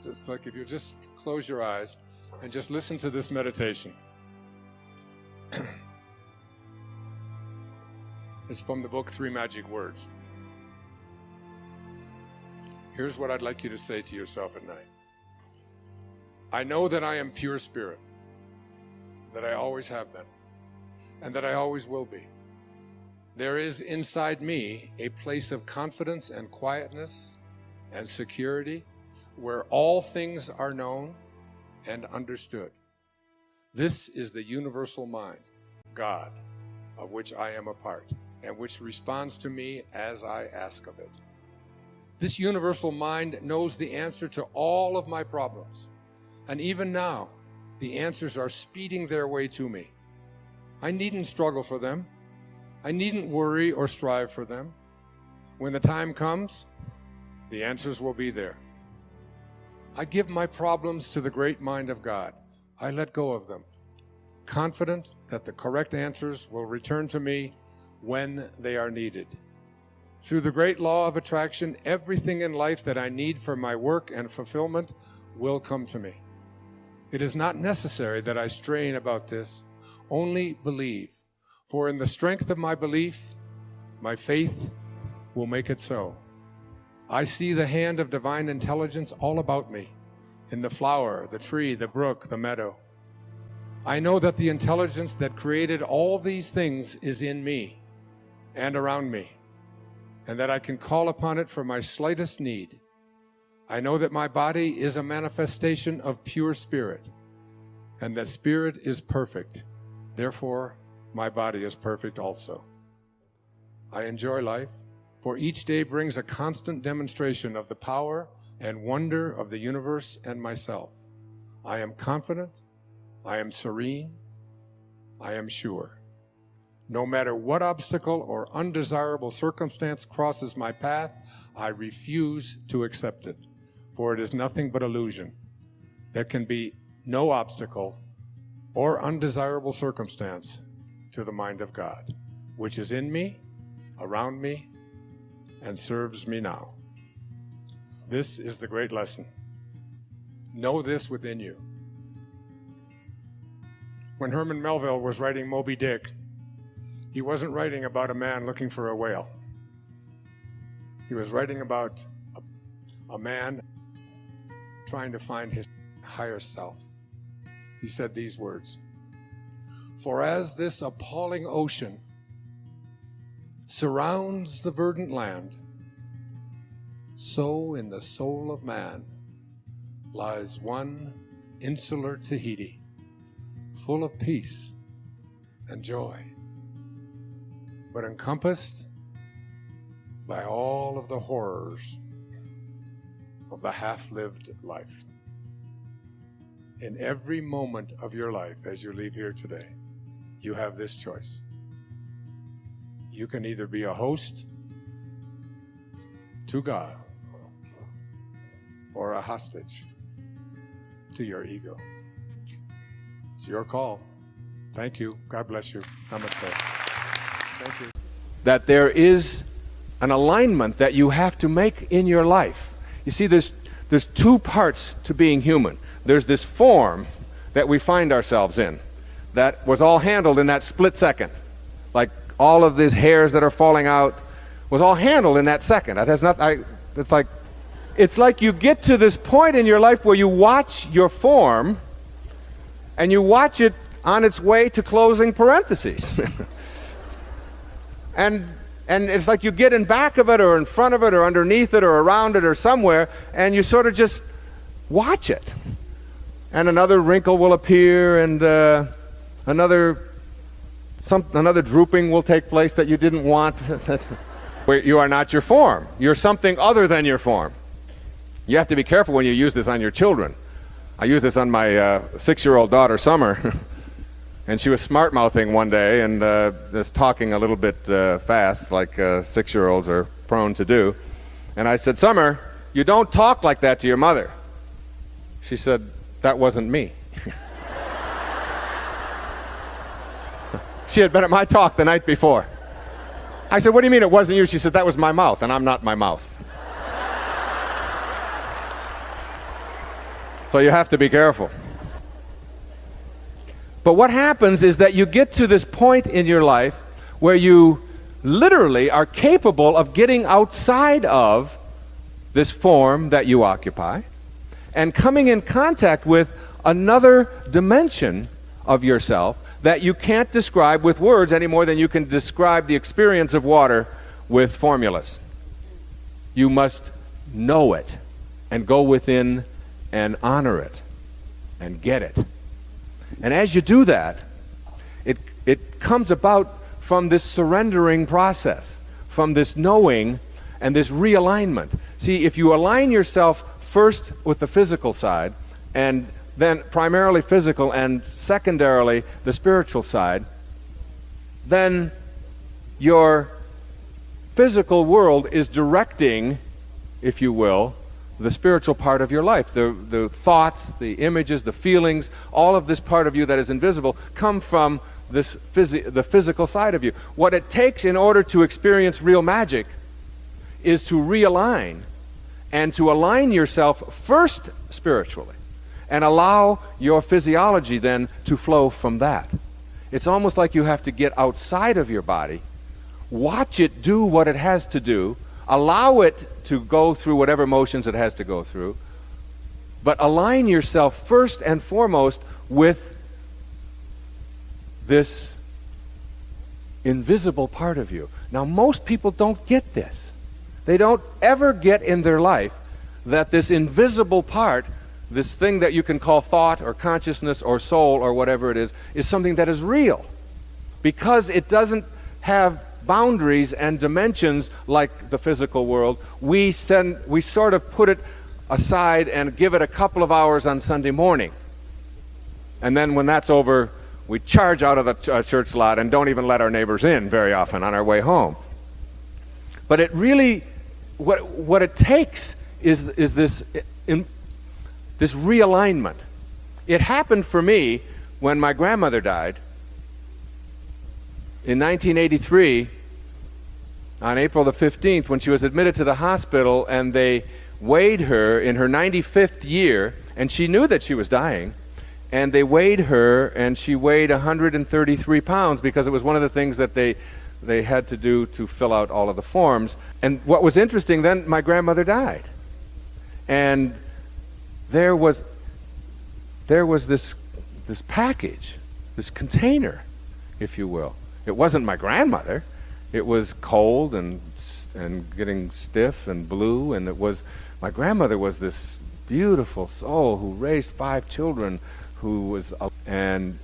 It's like if you just close your eyes and just listen to this meditation. It's from the book 3 Magic Words. Here's what I'd like you to say to yourself at night. I know that I am pure spirit, that I always have been, and that I always will be. There is inside me a place of confidence and quietness and security where all things are known and understood. This is the universal mind. God, of which I am a part, and which responds to me as I ask of it. This universal mind knows the answer to all of my problems, and even now, the answers are speeding their way to me. I needn't struggle for them. I needn't worry or strive for them. When the time comes, the answers will be there. I give my problems to the great mind of God. I let go of them, confident that the correct answers will return to me when they are needed. Through the great law of attraction, everything in life that I need for my work and fulfillment will come to me. It is not necessary that I strain about this, only believe, for in the strength of my belief, my faith will make it so. I see the hand of divine intelligence all about me, in the flower, the tree, the brook, the meadow. I know that the intelligence that created all these things is in me and around me, and that I can call upon it for my slightest need. I know that my body is a manifestation of pure spirit, and that spirit is perfect. Therefore, my body is perfect also. I enjoy life, for each day brings a constant demonstration of the power and wonder of the universe and myself. I am confident, I am serene, I am sure. No matter what obstacle or undesirable circumstance crosses my path, I refuse to accept it, for it is nothing but illusion. There can be no obstacle or undesirable circumstance to the mind of God, which is in me, around me, and serves me now. This is the great lesson. Know this within you. When Herman Melville was writing Moby Dick, he wasn't writing about a man looking for a whale. He was writing about a man trying to find his higher self. He said these words, "For as this appalling ocean surrounds the verdant land, so in the soul of man lies one insular Tahiti, full of peace and joy, but encompassed by all of the horrors of the half-lived life." In every moment of your life as you leave here today, you have this choice. You can either be a host to God or a hostage to your ego. It's your call. Thank you. God bless you. Namaste. Thank you. That there is an alignment that you have to make in your life. You see, there's two parts to being human. There's this form that we find ourselves in that was all handled in that split second. Like all of these hairs that are falling out was all handled in that second. That has not, it's like you get to this point in your life where you watch your form and you watch it on its way to closing parentheses. and it's like you get in back of it or in front of it or underneath it or around it or somewhere, and you sort of just watch it. And another wrinkle will appear, and another drooping will take place that you didn't want. Where you are not your form. You're something other than your form. You have to be careful when you use this on your children. I used this on my 6-year-old daughter, Summer, and she was smart-mouthing one day and just talking a little bit fast, like 6-year-olds are prone to do. And I said, "Summer, you don't talk like that to your mother." She said, "That wasn't me." She had been at my talk the night before. I said, "What do you mean it wasn't you?" She said, "That was my mouth, and I'm not my mouth." So you have to be careful. But what happens is that you get to this point in your life where you literally are capable of getting outside of this form that you occupy and coming in contact with another dimension of yourself that you can't describe with words any more than you can describe the experience of water with formulas. You must know it and go within and honor it and get it. And as you do that, It comes about from this surrendering process, from this knowing and this realignment. See, if you align yourself first with the physical side, and then primarily physical and secondarily the spiritual side, then your physical world is directing, if you will, the spiritual part of your life. The thoughts, the images, the feelings, all of this part of you that is invisible come from the physical side of you. What it takes in order to experience real magic is to realign and to align yourself first spiritually and allow your physiology then to flow from that. It's almost like you have to get outside of your body, watch it do what it has to do, allow it to go through whatever motions it has to go through, but align yourself first and foremost with this invisible part of you. Now, most people don't get this. They don't ever get in their life that this invisible part, this thing that you can call thought or consciousness or soul or whatever it is something that is real. Because it doesn't have boundaries and dimensions like the physical world, we sort of put it aside and give it a couple of hours on Sunday morning. And then when that's over, we charge out of the church lot and don't even let our neighbors in very often on our way home. But it really, what it takes is this realignment. It happened for me when my grandmother died in 1983 on April the 15th, when she was admitted to the hospital, and they weighed her in her 95th year, and she knew that she was dying, and they weighed her, and she weighed 133 pounds because it was one of the things that they had to do to fill out all of the forms. And what was interesting, then my grandmother died. And there was this package, this container, if you will. It wasn't my grandmother. It was cold and getting stiff and blue, and my grandmother was this beautiful soul who raised 5 children, and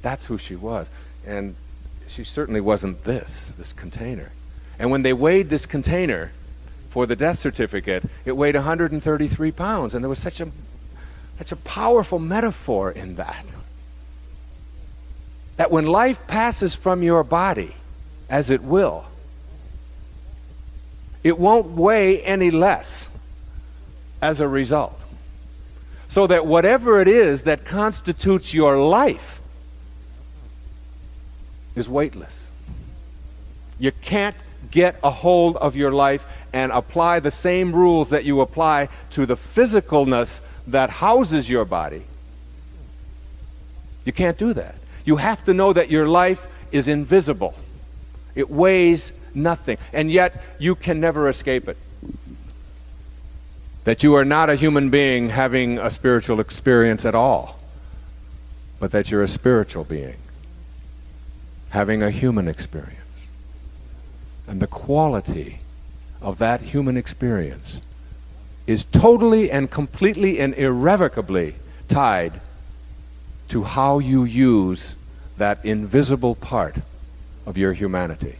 that's who she was. And she certainly wasn't this container. And when they weighed this container for the death certificate, it weighed 133 pounds, and there was such a powerful metaphor in that. That when life passes from your body, as it will, it won't weigh any less as a result. So that whatever it is that constitutes your life is weightless. You can't get a hold of your life and apply the same rules that you apply to the physicalness that houses your body. You can't do that. You have to know that your life is invisible. It weighs nothing, and yet you can never escape it. That you are not a human being having a spiritual experience at all, but that you're a spiritual being having a human experience. And the quality of that human experience is totally and completely and irrevocably tied to how you use that invisible part of your humanity.